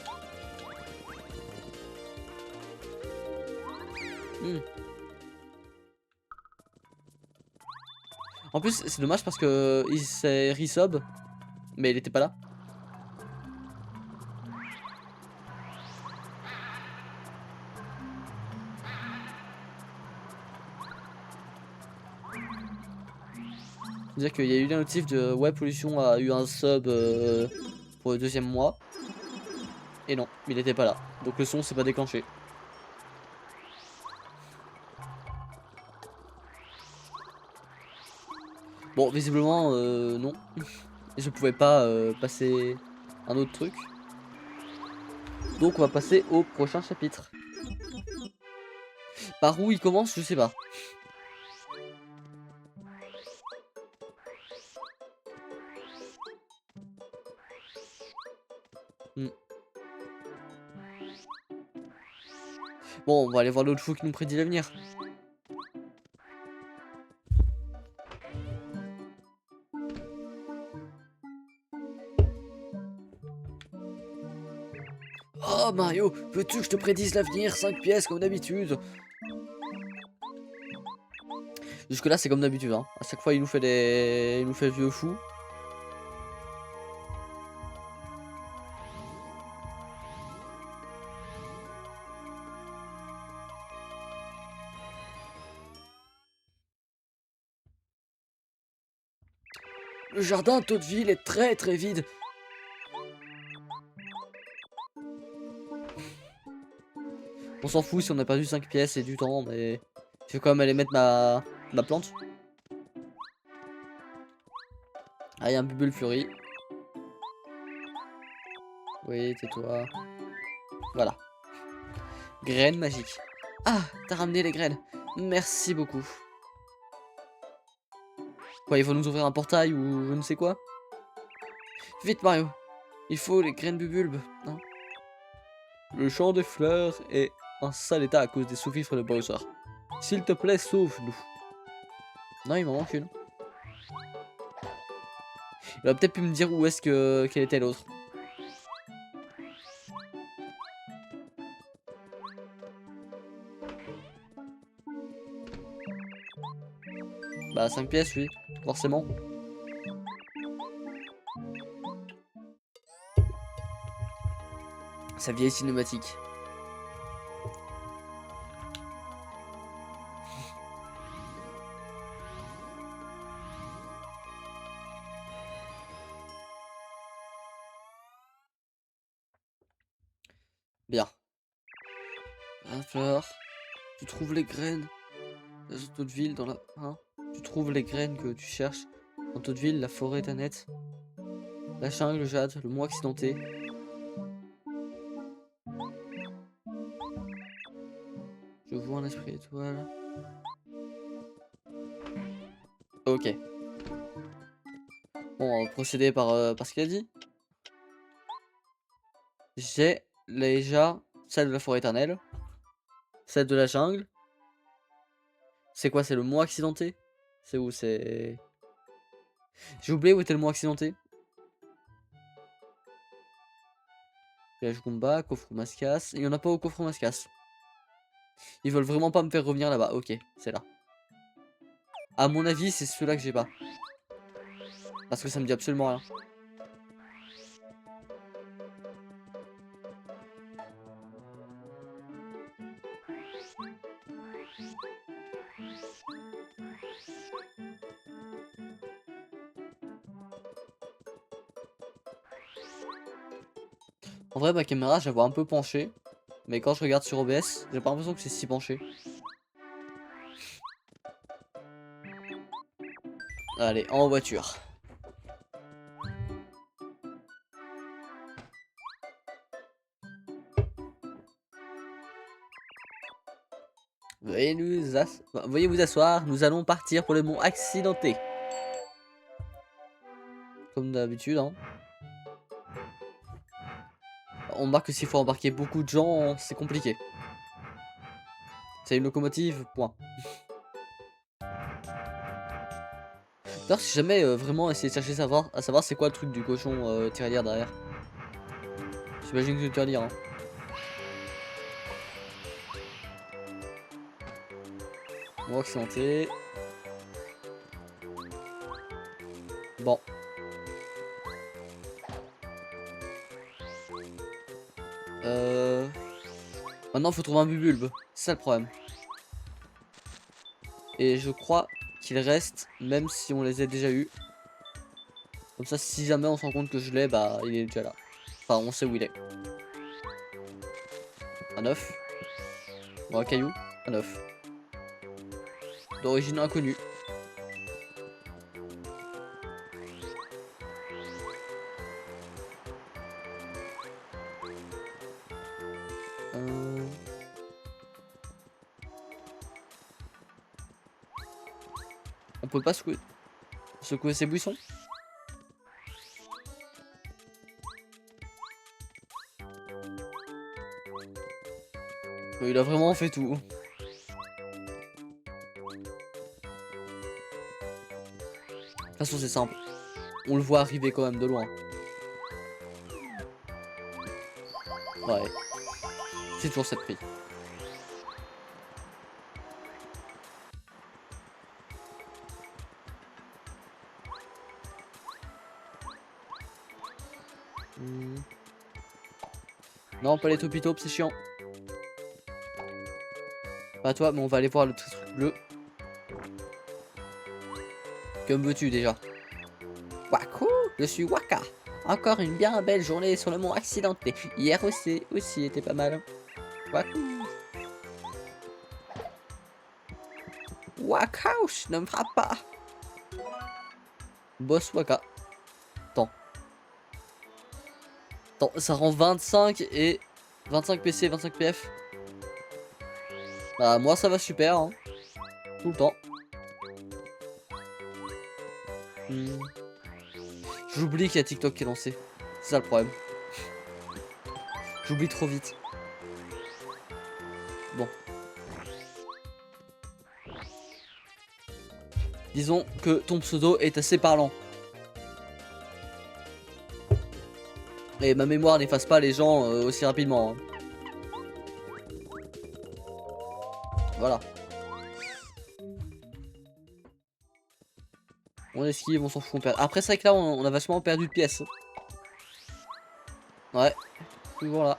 En plus, c'est dommage parce que il s'est resub, mais il était pas là. C'est-à-dire qu'il y a eu un notif de ouais, Pollution a eu un sub pour le 2e mois. Et non, il était pas là. Donc le son s'est pas déclenché. Bon, visiblement, non. Je pouvais pas passer un autre truc. Donc on va passer au prochain chapitre. Par où il commence, je sais pas. Bon, on va aller voir l'autre fou qui nous prédit l'avenir. Oh Mario, veux-tu que je te prédise l'avenir? 5 pièces comme d'habitude. Jusque là c'est comme d'habitude hein. À chaque fois il nous fait des... il nous fait le vieux fou. Le jardin de Toadville est très vide. On s'en fout si on a perdu 5 pièces et du temps, mais je vais quand même aller mettre ma plante. Ah, il y a un bubble fleurie. Oui, tais-toi. Voilà. Graines magiques. Ah, t'as ramené les graines. Merci beaucoup. Quoi, il faut nous ouvrir un portail ou je ne sais quoi? Vite, Mario. Il faut les graines de bulbe. Hein. Le champ des fleurs est en sale état à cause des sous-fifres de Bowser. S'il te plaît, sauve-nous. Non, il m'en manque une. Il aurait peut-être pu me dire où est-ce que quelle était l'autre. Bah 5 pièces, oui, forcément. Sa vieille cinématique. Bien. Un fleur. Tu trouves les graines. Dans toute ville, dans la... Hein, tu trouves les graines que tu cherches. Dans toute ville, la forêt est nette. La jungle, le jade, le mont accidenté. Je vois un esprit étoile. Ok. Bon, on va procéder par ce qu'il a dit. J'ai déjà celle de la forêt éternelle. Celle de la jungle. C'est quoi? C'est le mont accidenté? C'est où? C'est... J'ai oublié où était le mont accidenté. Village Goomba, coffre Mascas. Il n'y en a pas au coffre Mascas. Ils veulent vraiment pas me faire revenir là-bas. Ok, c'est là. À mon avis, c'est ceux-là que j'ai pas. Parce que ça me dit absolument rien. En vrai, ma caméra, je la vois un peu penchée. Mais quand je regarde sur OBS, j'ai pas l'impression que c'est si penché. Allez, en voiture. Veuillez vous asseoir, nous allons partir pour le mont accidenté. Comme d'habitude, hein. On remarque que s'il faut embarquer beaucoup de gens, c'est compliqué. C'est une locomotive, point. D'ailleurs, si jamais vraiment essayer de chercher à savoir c'est quoi le truc du cochon tirelire derrière. J'imagine que c'est le tirelire, hein. Bon, accidenté. Bon. Maintenant, faut trouver un bubulbe. C'est ça le problème. Et je crois qu'il reste, même si on les a déjà eu. Comme ça, si jamais on se rend compte que je l'ai, bah, il est déjà là. Enfin, on sait où il est. Un œuf. Bon, un caillou. Un œuf. D'origine inconnue. On peut pas secouer ces buissons. Il a vraiment fait tout. De toute façon, c'est simple. On le voit arriver quand même de loin. Ouais. C'est toujours cette prix. Non, pas les topitopes, c'est chiant. Pas toi, mais on va aller voir le truc bleu. Que me veux-tu déjà? Waouh, je suis Waka. Encore une bien belle journée sur le mont accidenté. Hier aussi était pas mal. Waouh. Waka, ne me frappe pas. Boss Waka. Attends, ça rend 25 et 25 PC, 25 PF. Bah moi ça va super hein. Tout le temps. J'oublie qu'il y a TikTok qui est lancé. C'est ça le problème. J'oublie trop vite. Bon. Disons que ton pseudo est assez parlant. Et ma mémoire n'efface pas les gens aussi rapidement. Hein. Voilà. On esquive, on s'en fout, on perd. Après c'est vrai que là on a vachement perdu de pièces. Ouais. Toujours là.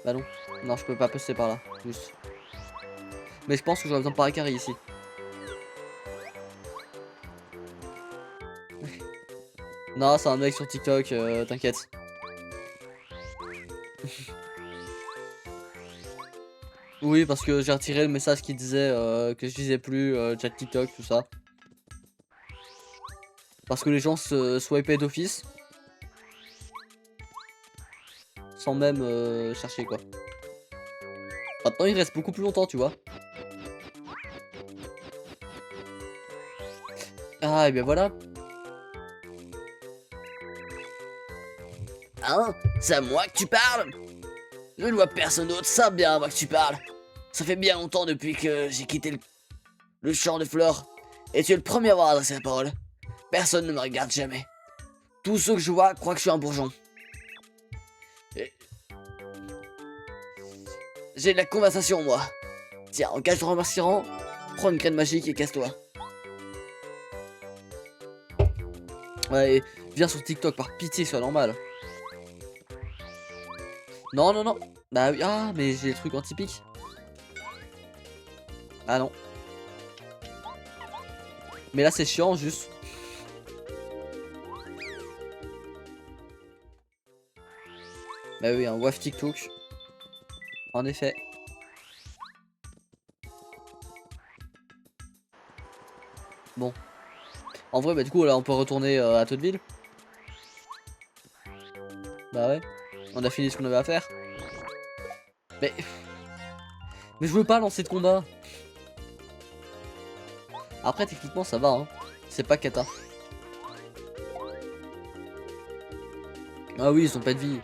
Bah non. Non, je peux pas passer par là. Juste. Mais je pense que j'aurais besoin de paracarry ici. Non, c'est un mec sur TikTok, t'inquiète. Oui, parce que j'ai retiré le message qui disait que je disais plus chat TikTok, tout ça. Parce que les gens se swipaient d'office. Sans même chercher quoi. Maintenant il reste beaucoup plus longtemps, tu vois. Ah, et bien voilà. Hein? C'est à moi que tu parles? Je ne vois personne d'autre, ça bien à moi que tu parles. Ça fait bien longtemps depuis que j'ai quitté le champ de fleurs. Et tu es le premier à avoir adressé la parole. Personne ne me regarde jamais. Tous ceux que je vois croient que je suis un bourgeon. J'ai de la conversation, moi. Tiens, en cas de remerciement, prends une graine magique et casse-toi. Ouais, viens sur TikTok, par pitié, sois normal. Non, non, non. Bah oui, ah, mais j'ai des trucs en typique. Ah non. Mais là, c'est chiant, juste. Bah oui, un waf TikTok. En effet. Bon. En vrai, bah du coup, là, on peut retourner à Toadville. Bah ouais. On a fini ce qu'on avait à faire. Mais... Mais je veux pas lancer de combat. Après, techniquement, ça va, hein. C'est pas cata. Ah oui, ils ont pas de vie.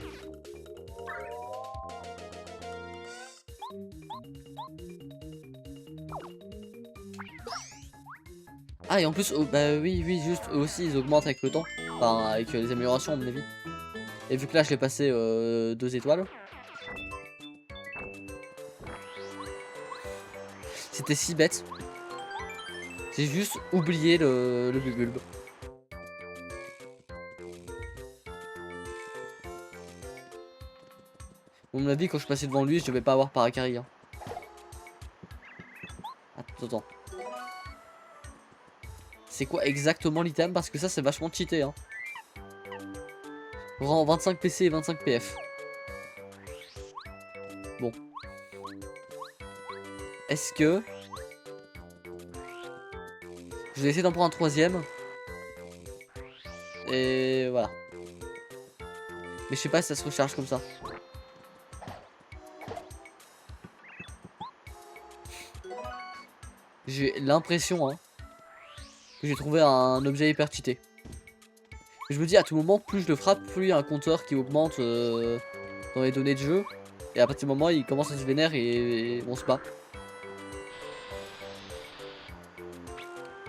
Ah, et en plus, oh, bah oui, oui, juste, eux aussi, ils augmentent avec le temps. Enfin, avec les améliorations, à mon avis. Et vu que là, je l'ai passé 2 étoiles. C'était si bête. J'ai juste oublié le bulbe. À mon avis, quand je passais devant lui, je devais pas avoir paracarry. Hein. Attends. C'est quoi exactement l'item? Parce que ça, c'est vachement cheaté. Hein. Rang 25 PC et 25 PF. Bon. Est-ce que... Je vais essayer d'en prendre un troisième. Et voilà. Mais je sais pas si ça se recharge comme ça. J'ai l'impression hein, que j'ai trouvé un objet hyper cheaté. Je me dis à tout moment, plus je le frappe, plus il y a un compteur qui augmente dans les données de jeu. Et à partir du moment, il commence à se vénère et on se bat.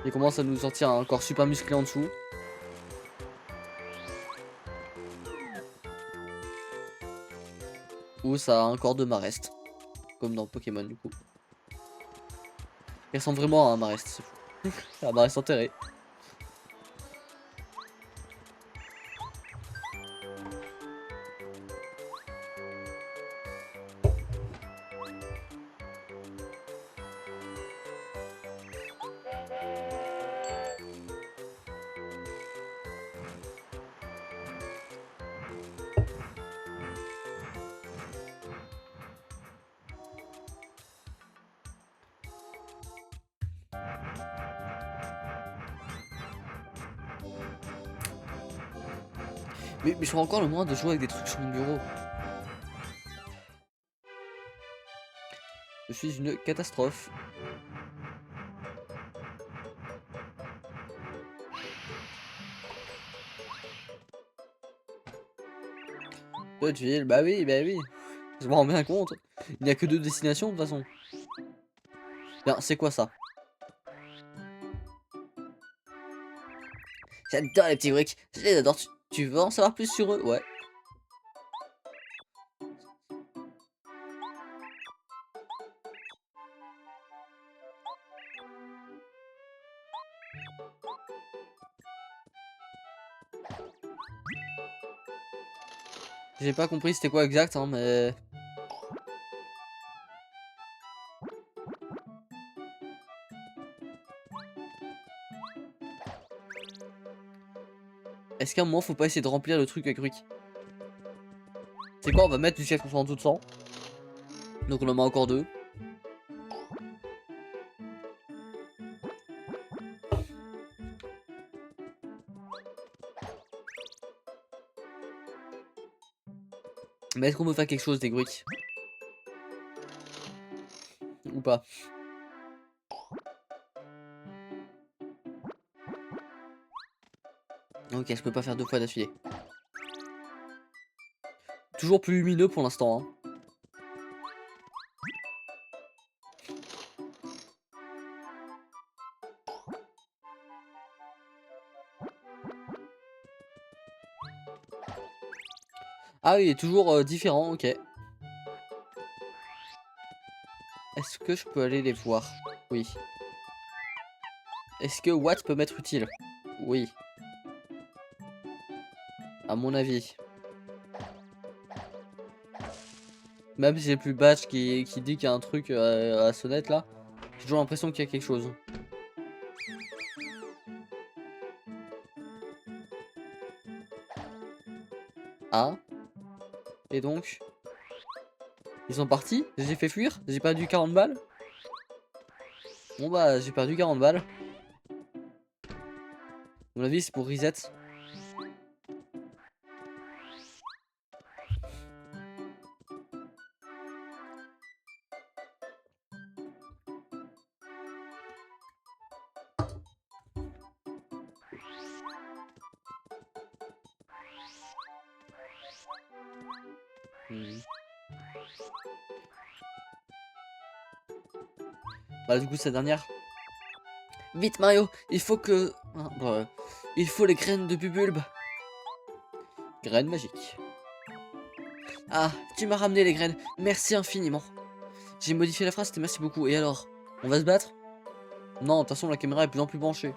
Il commence à nous sortir un corps super musclé en dessous. Ou ça a un corps de Marest. Comme dans Pokémon du coup. Il ressemble vraiment à un Marest, c'est fou. Un Marest enterré. Mais je ferai encore le moins de jouer avec des trucs sur mon bureau. Je suis une catastrophe. D'autres villes, bah oui, bah oui. Je m'en rends bien compte. Il n'y a que 2 destinations de toute façon. Bien, c'est quoi ça? J'adore les petits briques. Je les adore. Tu veux en savoir plus sur eux? Ouais. J'ai pas compris c'était quoi exact, hein, mais... Est-ce qu'à un moment, faut pas essayer de remplir le truc avec briques? C'est quoi, on va mettre jusqu'à ce qu'on soit en tout de sang. Donc on en met encore 2. Mais est-ce qu'on peut faire quelque chose des briques? Ou pas? Ok, je peux pas faire 2 fois d'affilée. Toujours plus lumineux pour l'instant, hein. Ah oui, il est toujours différent, ok. Est-ce que je peux aller les voir? Oui. Est-ce que Watt peut m'être utile? Oui. À mon avis. Même si j'ai plus badge qui dit qu'il y a un truc à la sonnette là, j'ai toujours l'impression qu'il y a quelque chose. Ah. Et donc? Ils sont partis? J'ai fait fuir? J'ai perdu 40 balles? Bon bah j'ai perdu 40 balles. À mon avis c'est pour reset. Bah du coup c'est la dernière. Vite Mario, il faut que... Ah, bah, il faut les graines de Bubulbe. Graines magiques. Ah, tu m'as ramené les graines. Merci infiniment. J'ai modifié la phrase, c'était merci beaucoup. Et alors? On va se battre? Non, de toute façon la caméra est de plus en plus branchée.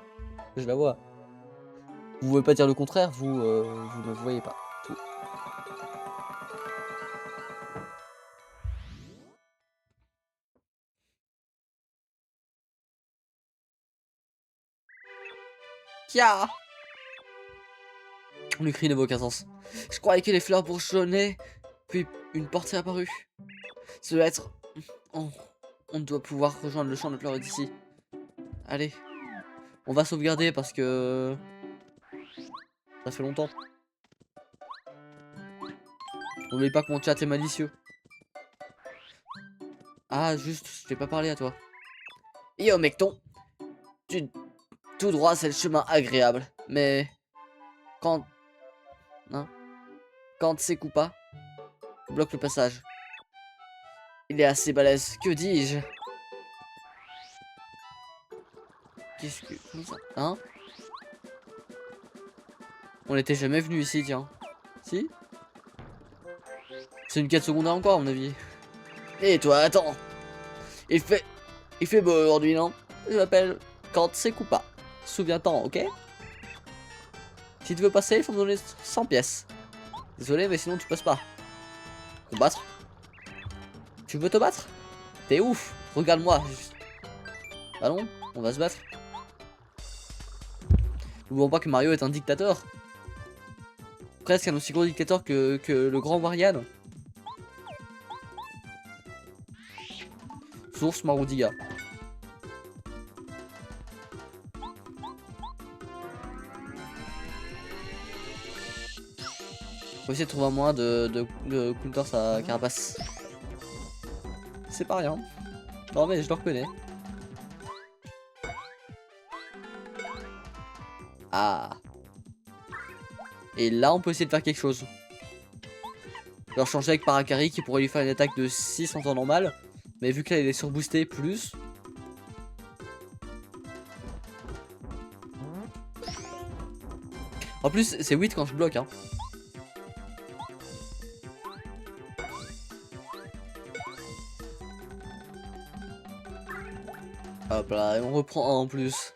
Je la vois. Vous pouvez pas dire le contraire, vous ne le voyez pas. Tout. Kia! Le cri n'avait aucun sens. Je croyais que les fleurs bourgeonnaient, puis une porte est apparue. Ça doit être... on doit pouvoir rejoindre le champ de fleurs d'ici. Allez. On va sauvegarder parce que... ça fait longtemps. N'oublie pas que mon chat est malicieux. Ah, juste, je t'ai pas parlé à toi. Yo, mecton. Tout droit, c'est le chemin agréable. Mais... quand... hein? Quand c'est Koopa, bloque le passage. Il est assez balèze. Que dis-je? Qu'est-ce que... comment ça? Hein? On n'était jamais venu ici, tiens. Si? C'est une quête secondaire encore, à mon avis. Et toi, attends. Il fait beau aujourd'hui, non? Je m'appelle Quand c'est Koopa. Souviens-t'en, ok? Si tu veux passer, il faut me donner 100 pièces. Désolé, mais sinon tu passes pas. Combattre? Tu veux te battre? T'es ouf. Regarde-moi. Allons, on va se battre. N'oublions pas que Mario est un dictateur. Presque un aussi gros dictateur que le grand Wario. Source Maroudiga. Faut essayer de trouver un moyen de counter sa carapace. C'est pas rien. Non mais je le reconnais. Ah. Et là on peut essayer de faire quelque chose. Genre changer avec Parakari qui pourrait lui faire une attaque de 6 en temps normal. Mais vu que là il est surboosté plus. En plus c'est 8 quand je bloque hein. Hop là, et on reprend un en plus.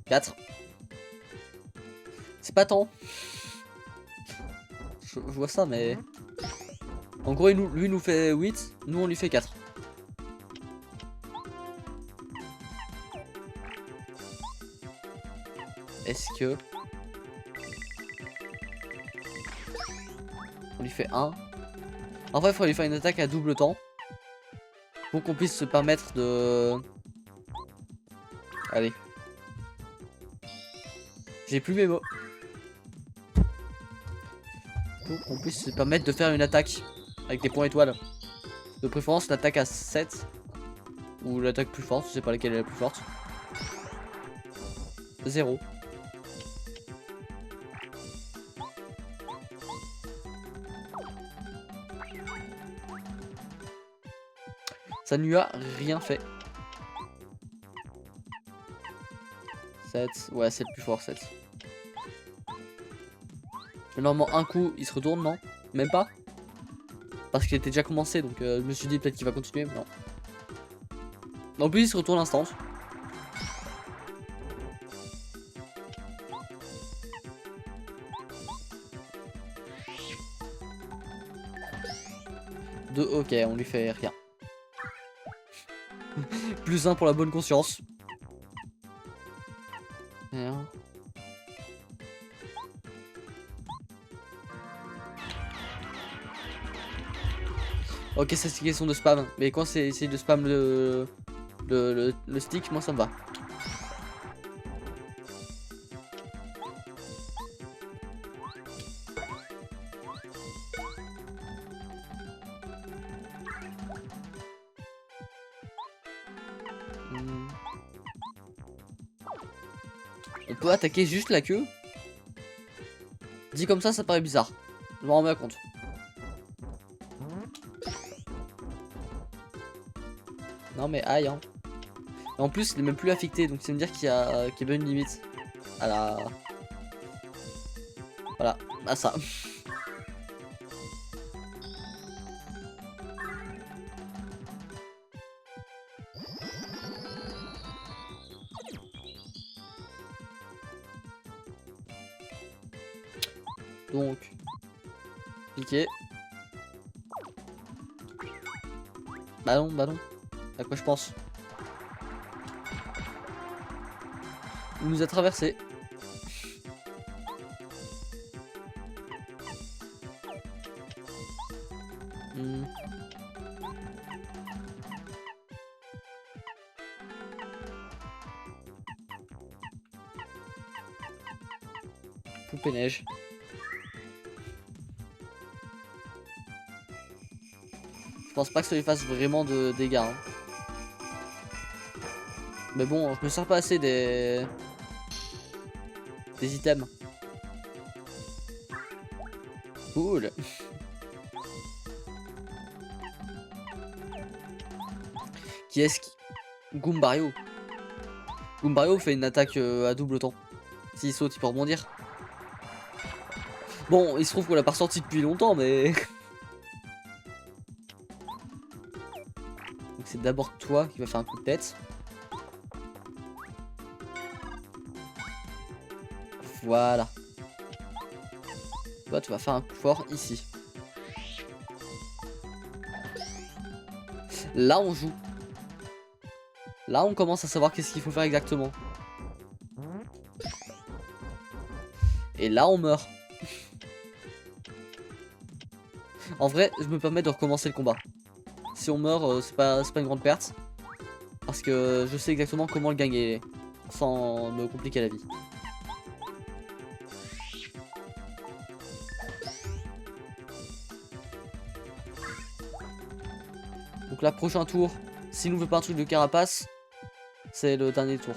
Quatre. C'est pas tant. Je vois ça, mais... En gros, lui nous fait 8, nous on lui fait 4. Est-ce que... On lui fait 1. En vrai, il faudrait lui faire une attaque à double temps. Pour qu'on puisse se permettre de... Allez. J'ai plus mes mots. Pour qu'on puisse se permettre de faire une attaque avec des points étoiles. De préférence l'attaque à 7. Ou l'attaque plus forte, je sais pas laquelle est la plus forte. 0. Ça ne lui a rien fait. 7. Ouais, c'est le plus fort, 7. Mais normalement, un coup, il se retourne, non? Même pas? Parce qu'il était déjà commencé, donc je me suis dit peut-être qu'il va continuer, mais non. En plus, il se retourne instant. Ok, on lui fait rien. Plus 1 pour la bonne conscience. Rien. Ok, c'est une question de spam. Mais quand c'est de spam le stick, moi ça me va. On peut attaquer juste la queue. Dit comme ça paraît bizarre. Je m'en rends bien compte. Non mais aïe hein. Et en plus il est même plus affecté, donc c'est me dire qu'il y a bien une limite. À la... Voilà, à ça. Donc, piqué. Bah non, à quoi je pense? Il nous a traversé. Poupée neige. Je pense pas que ça lui fasse vraiment de dégâts. Hein. Mais bon, je me sers pas assez des items. Cool. Qui est-ce qui... Goombario. Goombario fait une attaque à double temps. S'il saute, il peut rebondir. Bon, il se trouve qu'on l'a pas ressorti depuis longtemps, mais... Donc c'est d'abord toi qui va faire un coup de tête. Voilà. Toi, tu vas faire un coup fort ici. Là, on joue. Là, on commence à savoir qu'est-ce qu'il faut faire exactement. Et là, on meurt. En vrai, je me permets de recommencer le combat. Si on meurt, c'est pas une grande perte. Parce que je sais exactement comment le gagner. sans me compliquer la vie. Donc là, prochain tour, s'il nous veut pas un truc de carapace, c'est le dernier tour.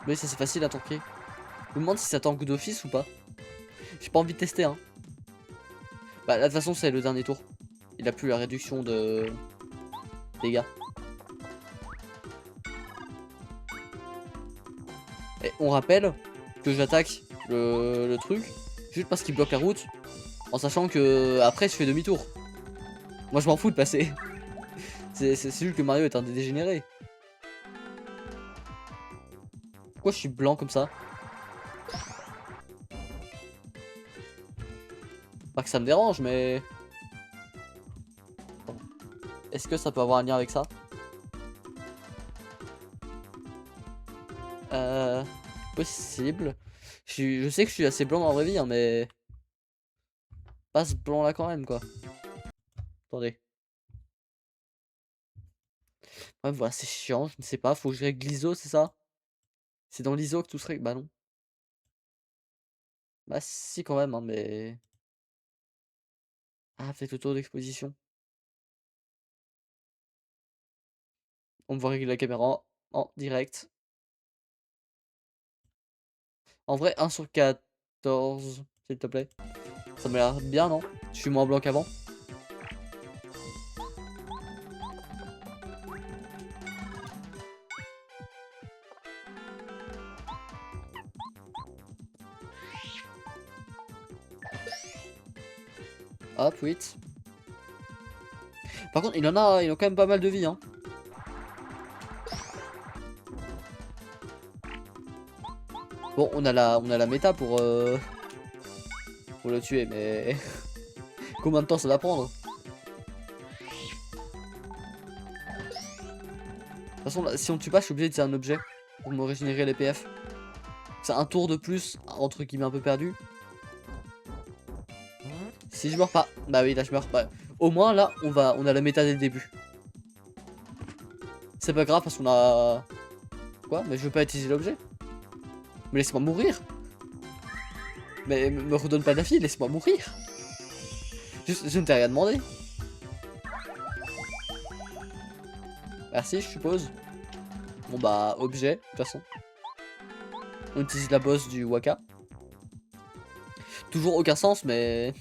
Mais ça c'est facile à tanker. Je me demande si ça tank d'office ou pas. J'ai pas envie de tester hein. Bah là de toute façon c'est le dernier tour. Il a plus la réduction de dégâts. Et on rappelle que j'attaque le truc juste parce qu'il bloque la route. En sachant que après je fais demi-tour. Moi je m'en fous de passer. C'est juste que Mario est un dégénéré. Pourquoi je suis blanc comme ça? Pas que ça me dérange, mais... Est-ce que ça peut avoir un lien avec ça? Possible. Je sais que je suis assez blanc dans la vraie vie, hein, mais... Pas ce blanc là quand même, quoi. Attendez. Ouais, voilà, c'est chiant, je ne sais pas. Faut que je règle l'ISO, c'est ça? C'est dans l'ISO que tout serait... Bah non. Bah si quand même, hein, mais... Ah, peut-être le tour d'exposition. On va régler la caméra en direct. En vrai, 1 sur 14, s'il te plaît. Ça m'a l'air bien, non? Je suis moins blanc qu'avant. Hop, 8. Par contre, il en a quand même pas mal de vie, hein. Bon, on a la méta pour le tuer, mais combien de temps ça va prendre? De toute façon, là, si on tue pas, je suis obligé de faire un objet pour me régénérer les PF. C'est un tour de plus, entre guillemets un peu perdu. Si je meurs pas, bah oui, là je meurs. Bah, au moins là, on a la méta dès le début. C'est pas grave parce qu'on a... Quoi? Mais je veux pas utiliser l'objet. Mais laisse-moi mourir. Mais me redonne pas de la vie, laisse-moi mourir. Je ne t'ai rien demandé. Merci, je suppose. Bon bah, objet, de toute façon. On utilise la bosse du Waka. Toujours aucun sens, mais...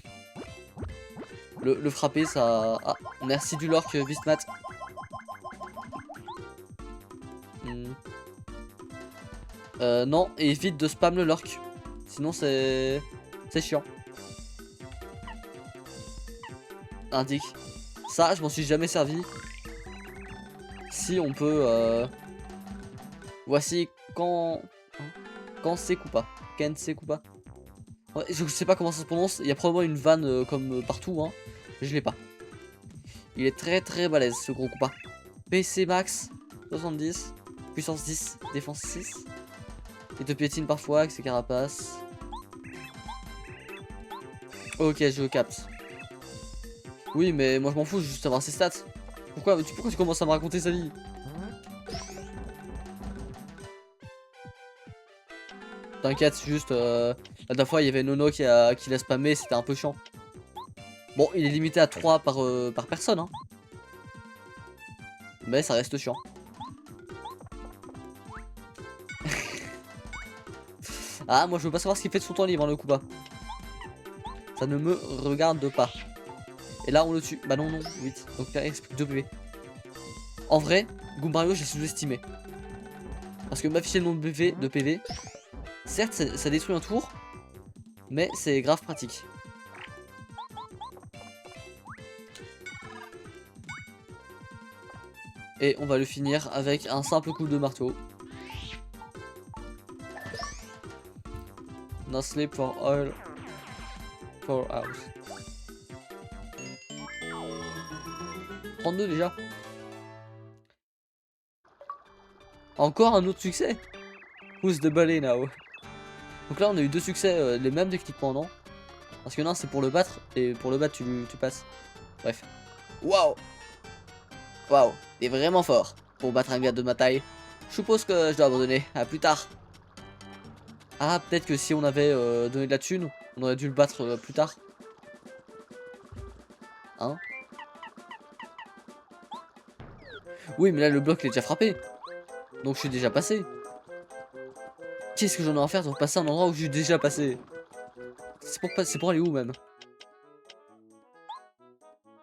Le frapper, ça... Ah, merci du lork, Vistmat. Non, et évite de spam le lurk. Sinon c'est chiant. Indique. Ça, je m'en suis jamais servi. Si on peut... Voici quand c'est Koopa. Ken c'est Koopa. Ouais, je sais pas comment ça se prononce. Il y a probablement une vanne comme partout. Hein. Je l'ai pas. Il est très très balèze ce gros Koopa. PC max 70. Puissance 10. Défense 6. Il te piétine parfois avec ses carapaces. Ok, je capte. Oui, mais moi je m'en fous, je veux juste savoir ses stats. Pourquoi tu commences à me raconter sa vie? T'inquiète, juste la dernière fois il y avait Nono qui l'a spammé, c'était un peu chiant. Bon, il est limité à 3 par personne, hein. Mais ça reste chiant. Ah, moi je veux pas savoir ce qu'il fait de son temps libre, hein, le Koopa. Ça ne me regarde pas. Et là on le tue. Bah non, 8. Donc là il reste plus que 2 PV. En vrai, Goombario j'ai sous-estimé. Parce que m'afficher le nombre de PV, certes ça détruit un tour, mais c'est grave pratique. Et on va le finir avec un simple coup de marteau. No sleep for all 4 hours. 32 déjà. Encore un autre succès. Who's the ballet now? Donc là on a eu 2 succès, les mêmes techniquement, non? Parce que non, c'est pour le battre, et pour le battre tu passes. Bref. Waouh. Waouh, t'es vraiment fort pour battre un gars de ma taille. Je suppose que je dois abandonner. À plus tard. Ah, peut-être que si on avait donné de la thune, on aurait dû le battre plus tard. Hein? Oui, mais là, le bloc, il est déjà frappé. Donc, je suis déjà passé. Qu'est-ce que j'en ai à faire de repasser à un endroit où je suis déjà passé? C'est pour aller où, même?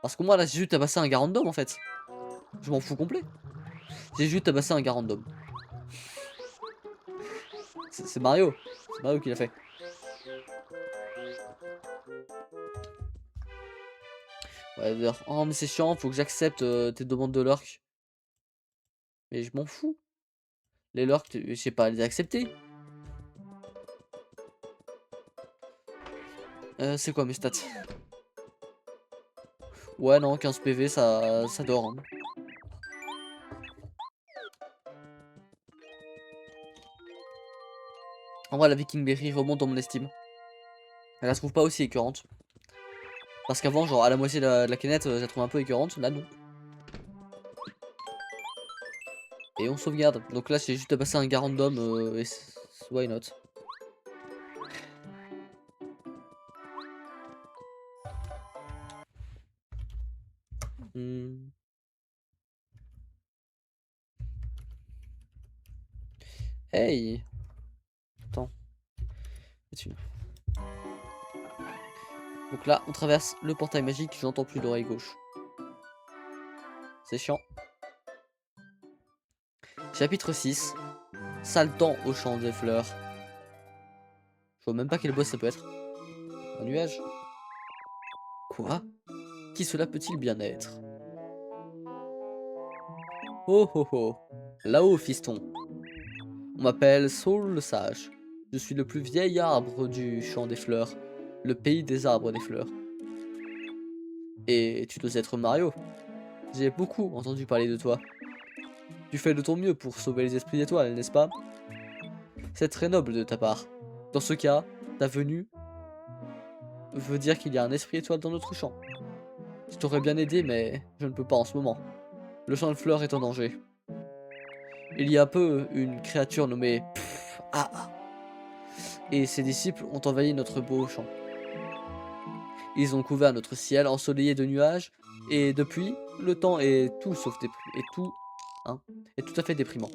Parce que moi, là, j'ai juste à passer un gars random, en fait. Je m'en fous complet. J'ai juste à passer un gars random. C'est Mario. C'est Mario qui l'a fait. Ouais, d'ailleurs. Oh, mais c'est chiant, faut que j'accepte tes demandes de lurk. Mais je m'en fous. Les lurks, je sais pas les accepter. C'est quoi mes stats? Ouais, non, 15 PV, ça dort. Hein. En vrai, la Viking Berry remonte dans mon estime. Elle la trouve pas aussi écœurante. Parce qu'avant, genre, à la moitié de la canette, je la trouve un peu écœurante. Là, non. Et on sauvegarde. Donc là, c'est juste à passer un gars random. Why not? Hmm. Hey! Attends. Donc là, on traverse le portail magique, j'entends plus l'oreille gauche. C'est chiant. Chapitre 6. Saltant au champ des fleurs. Je vois même pas quel boss ça peut être. Un nuage? Quoi? Qui cela peut-il bien être? Oh oh oh. Là-haut, fiston. On m'appelle Saul le Sage. Je suis le plus vieil arbre du champ des fleurs. Le pays des arbres des fleurs. Et tu dois être Mario. J'ai beaucoup entendu parler de toi. Tu fais de ton mieux pour sauver les esprits d'étoiles, n'est-ce pas? C'est très noble de ta part. Dans ce cas, ta venue veut dire qu'il y a un esprit étoile dans notre champ. Je t'aurais bien aidé, mais je ne peux pas en ce moment. Le champ de fleurs est en danger. Il y a peu, une créature nommée Ah et ses disciples ont envahi notre beau champ. Ils ont couvert notre ciel ensoleillé de nuages, et depuis, le temps est tout sauf hein, est tout à fait déprimant.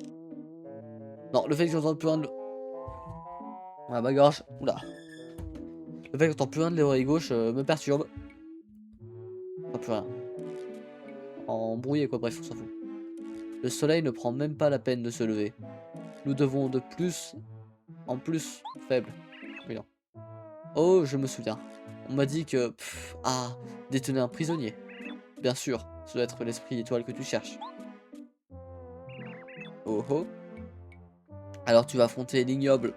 Non, le fait que j'entende plus rien de... Ah, ma gorge, oula. Le fait que j'entends plus rien de l'oreille gauche me perturbe. Enfin, plus rien. Embrouillé quoi, bref, on s'en fout. Le soleil ne prend même pas la peine de se lever. Nous devons de plus en plus faible. Oui, non. Oh, je me souviens. On m'a dit que... détenait un prisonnier. Bien sûr, ce doit être l'esprit étoile que tu cherches. Oh oh. Alors tu vas affronter l'ignoble...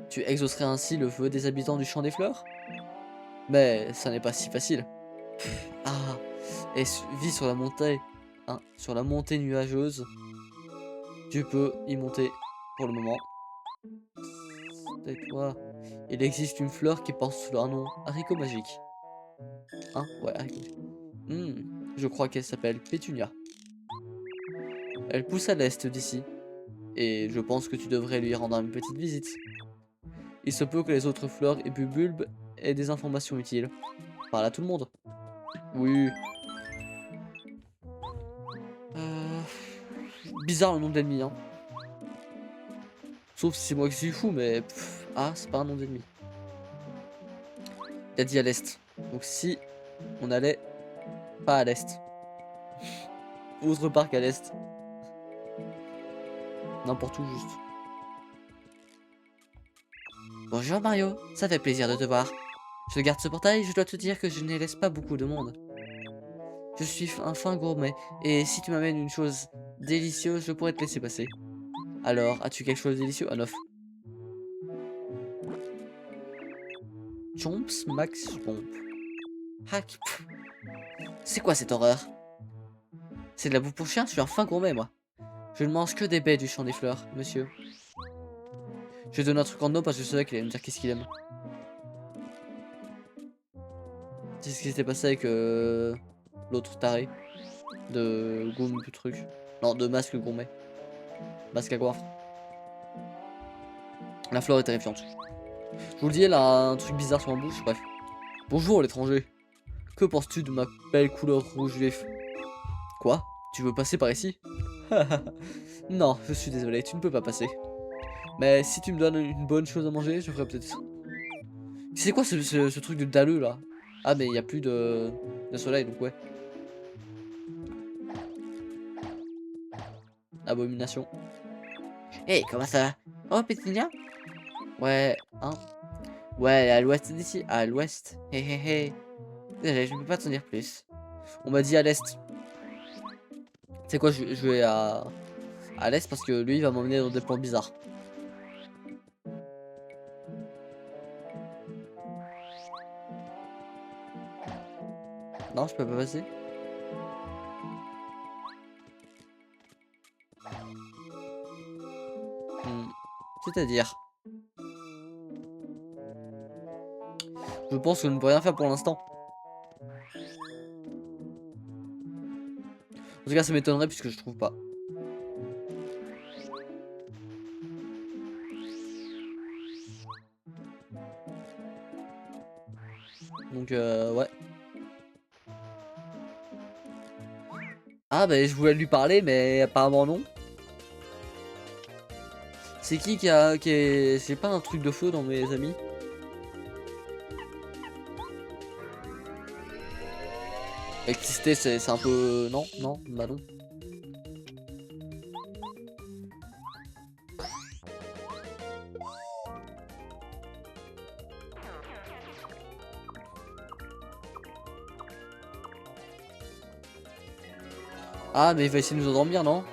Tu exaucerais ainsi le vœu des habitants du champ des fleurs? Mais ça n'est pas si facile. Ah, et vis sur la montée, hein, sur la montée nuageuse. Tu peux y monter pour le moment. Tais-toi. Il existe une fleur qui porte sous leur nom haricot magique. Hein? Ouais, haricot. Je crois qu'elle s'appelle Pétunia. Elle pousse à l'est d'ici. Et je pense que tu devrais lui rendre une petite visite. Il se peut que les autres fleurs et bulbes aient des informations utiles. Parle à tout le monde. Oui. Euh... Bizarre le nom d'ennemi, hein. Sauf si c'est moi qui suis fou, mais... c'est pas un nom d'ennemi. Il a dit à l'est. Donc si on allait pas à l'est. Autre parc à l'est. N'importe où juste. Bonjour Mario, ça fait plaisir de te voir. Je garde ce portail, je dois te dire que je ne laisse pas beaucoup de monde. Je suis un fin gourmet, et si tu m'amènes une chose délicieuse, je pourrais te laisser passer. Alors, as-tu quelque chose de délicieux? Un off. Chomps Max Chomp. Hack. C'est quoi cette horreur? C'est de la bouffe pour chien? Je suis un fin gourmet, moi. Je ne mange que des baies du champ des fleurs, monsieur. Je donne un truc en eau parce que je savais qu'il allait me dire qu'est-ce qu'il aime. C'est ce qui s'était passé avec l'autre taré de Goom du truc. Non, de masque qu'on met. Masque à coiffe. La fleur est terrifiante. Je vous le dis, elle a un truc bizarre sur ma bouche, bref. Bonjour l'étranger. Que penses-tu de ma belle couleur rouge vif? Quoi? Tu veux passer par ici? Non, je suis désolé, tu ne peux pas passer. Mais si tu me donnes une bonne chose à manger, je ferai peut-être... C'est quoi ce truc de dalleux là? Ah mais il n'y a plus de soleil donc ouais. Abomination. Hey, comment ça va? Oh, Pétunia? Ouais, hein? Ouais, à l'ouest d'ici. À l'ouest. Hé hé hé. Désolé, je ne peux pas t'en dire plus. On m'a dit à l'est. Tu sais quoi, je vais à l'est parce que lui, il va m'emmener dans des plans bizarres. Non, je peux pas passer. C'est-à-dire... Je pense que je ne peux rien faire pour l'instant. En tout cas, ça m'étonnerait puisque je trouve pas. Donc, ouais. Ah, bah, je voulais lui parler, mais apparemment non. C'est qui est... J'ai pas un truc de feu dans mes amis? Exister, c'est un peu... Non, non, bah non. Ah, mais il va essayer de nous endormir, non?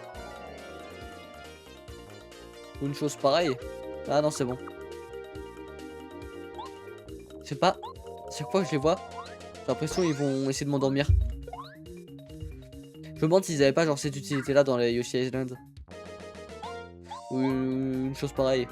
Ou une chose pareille. Ah non, c'est bon. Je sais pas. Chaque fois que je les vois, j'ai l'impression qu'ils vont essayer de m'endormir. Je me demande s'ils avaient pas genre cette utilité là dans les Yoshi Island. Ou une chose pareille.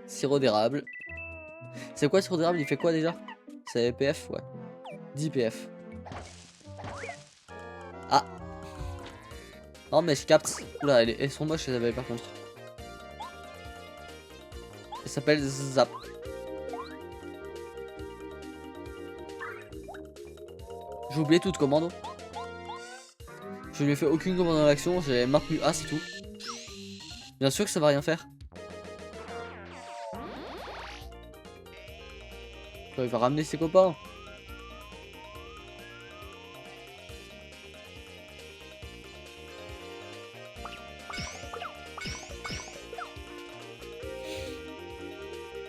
Sirop d'érable. C'est quoi le sirop d'érable? Il fait quoi déjà? C'est PF? Ouais. 10 PF. Ah! Non mais je capte. Oula, elles sont moches les abeilles par contre. Elle s'appelle Zap. J'ai oublié toute commande. Je lui ai fait aucune commande dans l'action, j'ai maintenu A, c'est tout. Bien sûr que ça va rien faire. Il va ramener ses copains.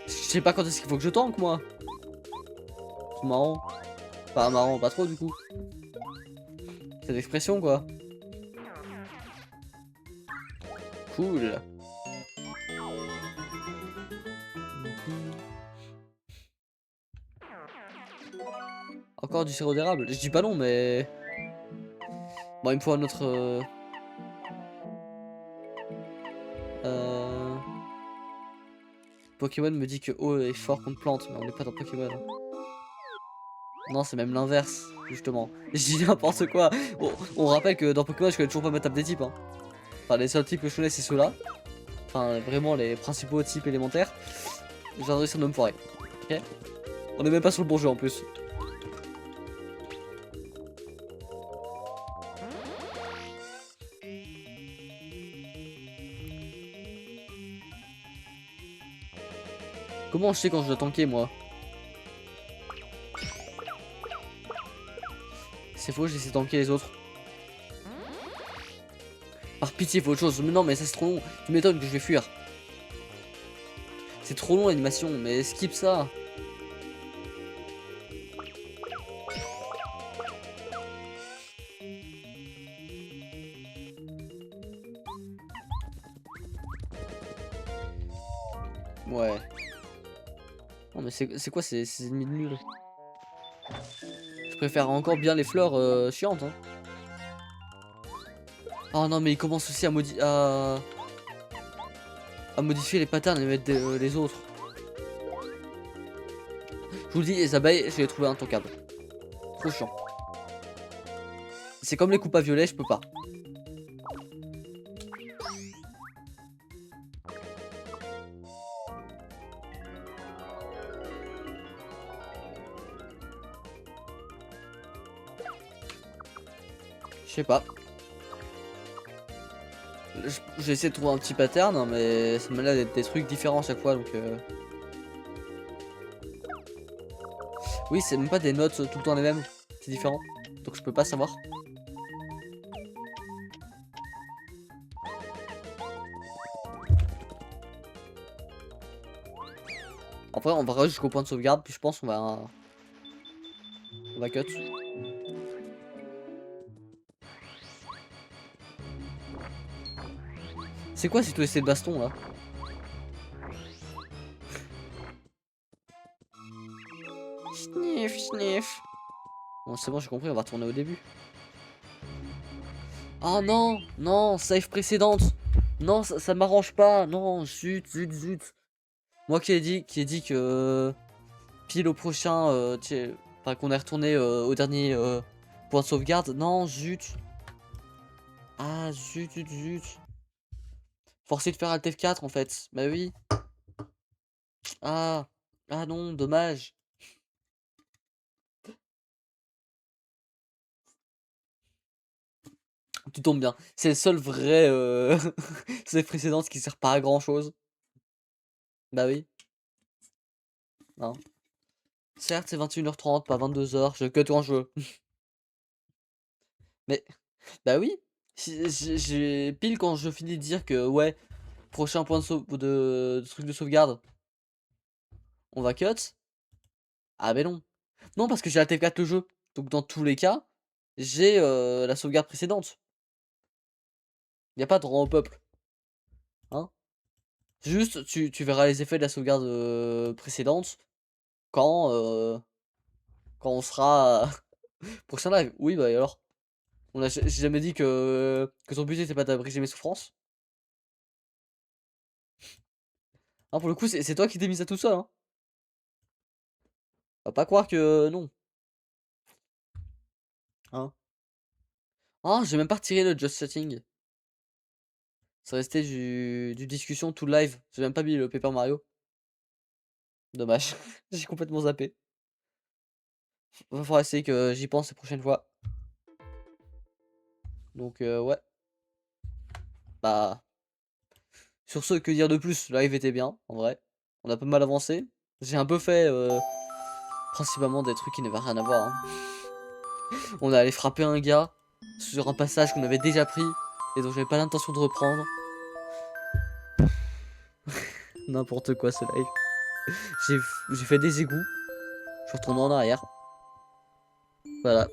Je sais pas quand est-ce qu'il faut que je tank moi. C'est marrant. Pas marrant, pas trop du coup. Cette expression quoi. Cool. Encore du sirop d'érable. Je dis pas non mais... Bon il me faut un autre... Pokémon me dit que eau est fort contre plante, mais on n'est pas dans Pokémon. Non, c'est même l'inverse, justement. Je dis n'importe quoi. On rappelle que dans Pokémon, je connais toujours pas ma table des types. Hein. Enfin, les seuls types que je connais, c'est ceux-là. Enfin, vraiment, les principaux types élémentaires. J'ai réussi à me foirer. Ok. On est même pas sur le bon jeu en plus. Comment je sais quand je dois tanker, moi? C'est faux, j'essaie de tanker les autres. Par pitié, faut autre chose. Mais non, mais ça c'est trop long. Tu m'étonnes que je vais fuir. C'est trop long l'animation, mais skip ça. Ouais. Non mais c'est quoi ces ennemis de nuls? Je préfère encore bien les fleurs chiantes. Hein. Oh non mais il commence aussi à maudire... à modifier les patterns et mettre les autres. Je vous le dis, les abeilles, je les ai trouvées intocables. Trop chiant. C'est comme les coupes à violet, je peux pas. Je sais pas. J'ai essayé de trouver un petit pattern, hein, mais ça m'a l'air d'être des trucs différents à chaque fois, donc oui, c'est même pas des notes tout le temps les mêmes, c'est différent, donc je peux pas savoir. Après, on va jusqu'au point de sauvegarde, puis je pense qu'on va cut. C'est quoi si tu essaies de baston là? Sniff, sniff. Bon, c'est bon, j'ai compris, on va retourner au début. Oh non, non, save précédente. Non, ça m'arrange pas. Non, zut, zut, zut. Moi qui ai dit que pile au prochain, enfin qu'on est retourné au dernier point de sauvegarde. Non, zut. Ah, zut, zut, zut. Forcé de faire Alt F4 en fait. Bah oui. Ah, ah non, dommage. Tu tombes bien. C'est le seul vrai save précédente qui sert pas à grand chose. Bah oui. Non. Certes, c'est 21h30, pas 22h. Je cut quand je veux. Mais, bah oui. J'ai pile quand je finis de dire que, ouais, prochain point de truc de sauvegarde, on va cut. Ah, ben non. Non, parce que j'ai Alt F4 le jeu. Donc, dans tous les cas, j'ai la sauvegarde précédente. Y a pas de rang au peuple. Hein. Juste, tu verras les effets de la sauvegarde précédente quand, quand on sera prochain live. Oui, bah et alors. J'ai jamais dit que ton but c'était pas d'abréger mes souffrances. Hein, pour le coup, c'est toi qui t'es mis ça tout seul. Hein. Va pas croire que non. Hein. Ah, j'ai même pas retiré le Just Setting. Ça restait du discussion tout live. J'ai même pas mis le Paper Mario. Dommage. J'ai complètement zappé. Va falloir essayer que j'y pense les prochaines fois. Donc, ouais. Bah. Sur ce, que dire de plus? Le live était bien, en vrai. On a pas mal avancé. J'ai un peu fait principalement des trucs qui n'avaient rien à voir. Hein. On est allé frapper un gars sur un passage qu'on avait déjà pris et dont j'avais pas l'intention de reprendre. N'importe quoi ce live. J'ai fait des égouts. Je suis retourné en arrière. Voilà.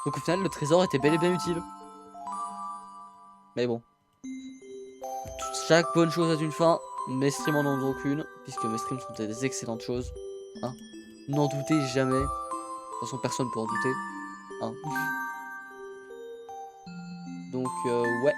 Donc au final, le trésor était bel et bien utile. Mais bon. Chaque bonne chose a une fin. Mes streams en ont aucune. Puisque mes streams sont des excellentes choses. Hein. N'en doutez jamais. De toute façon, personne peut en douter. Hein. Donc, ouais.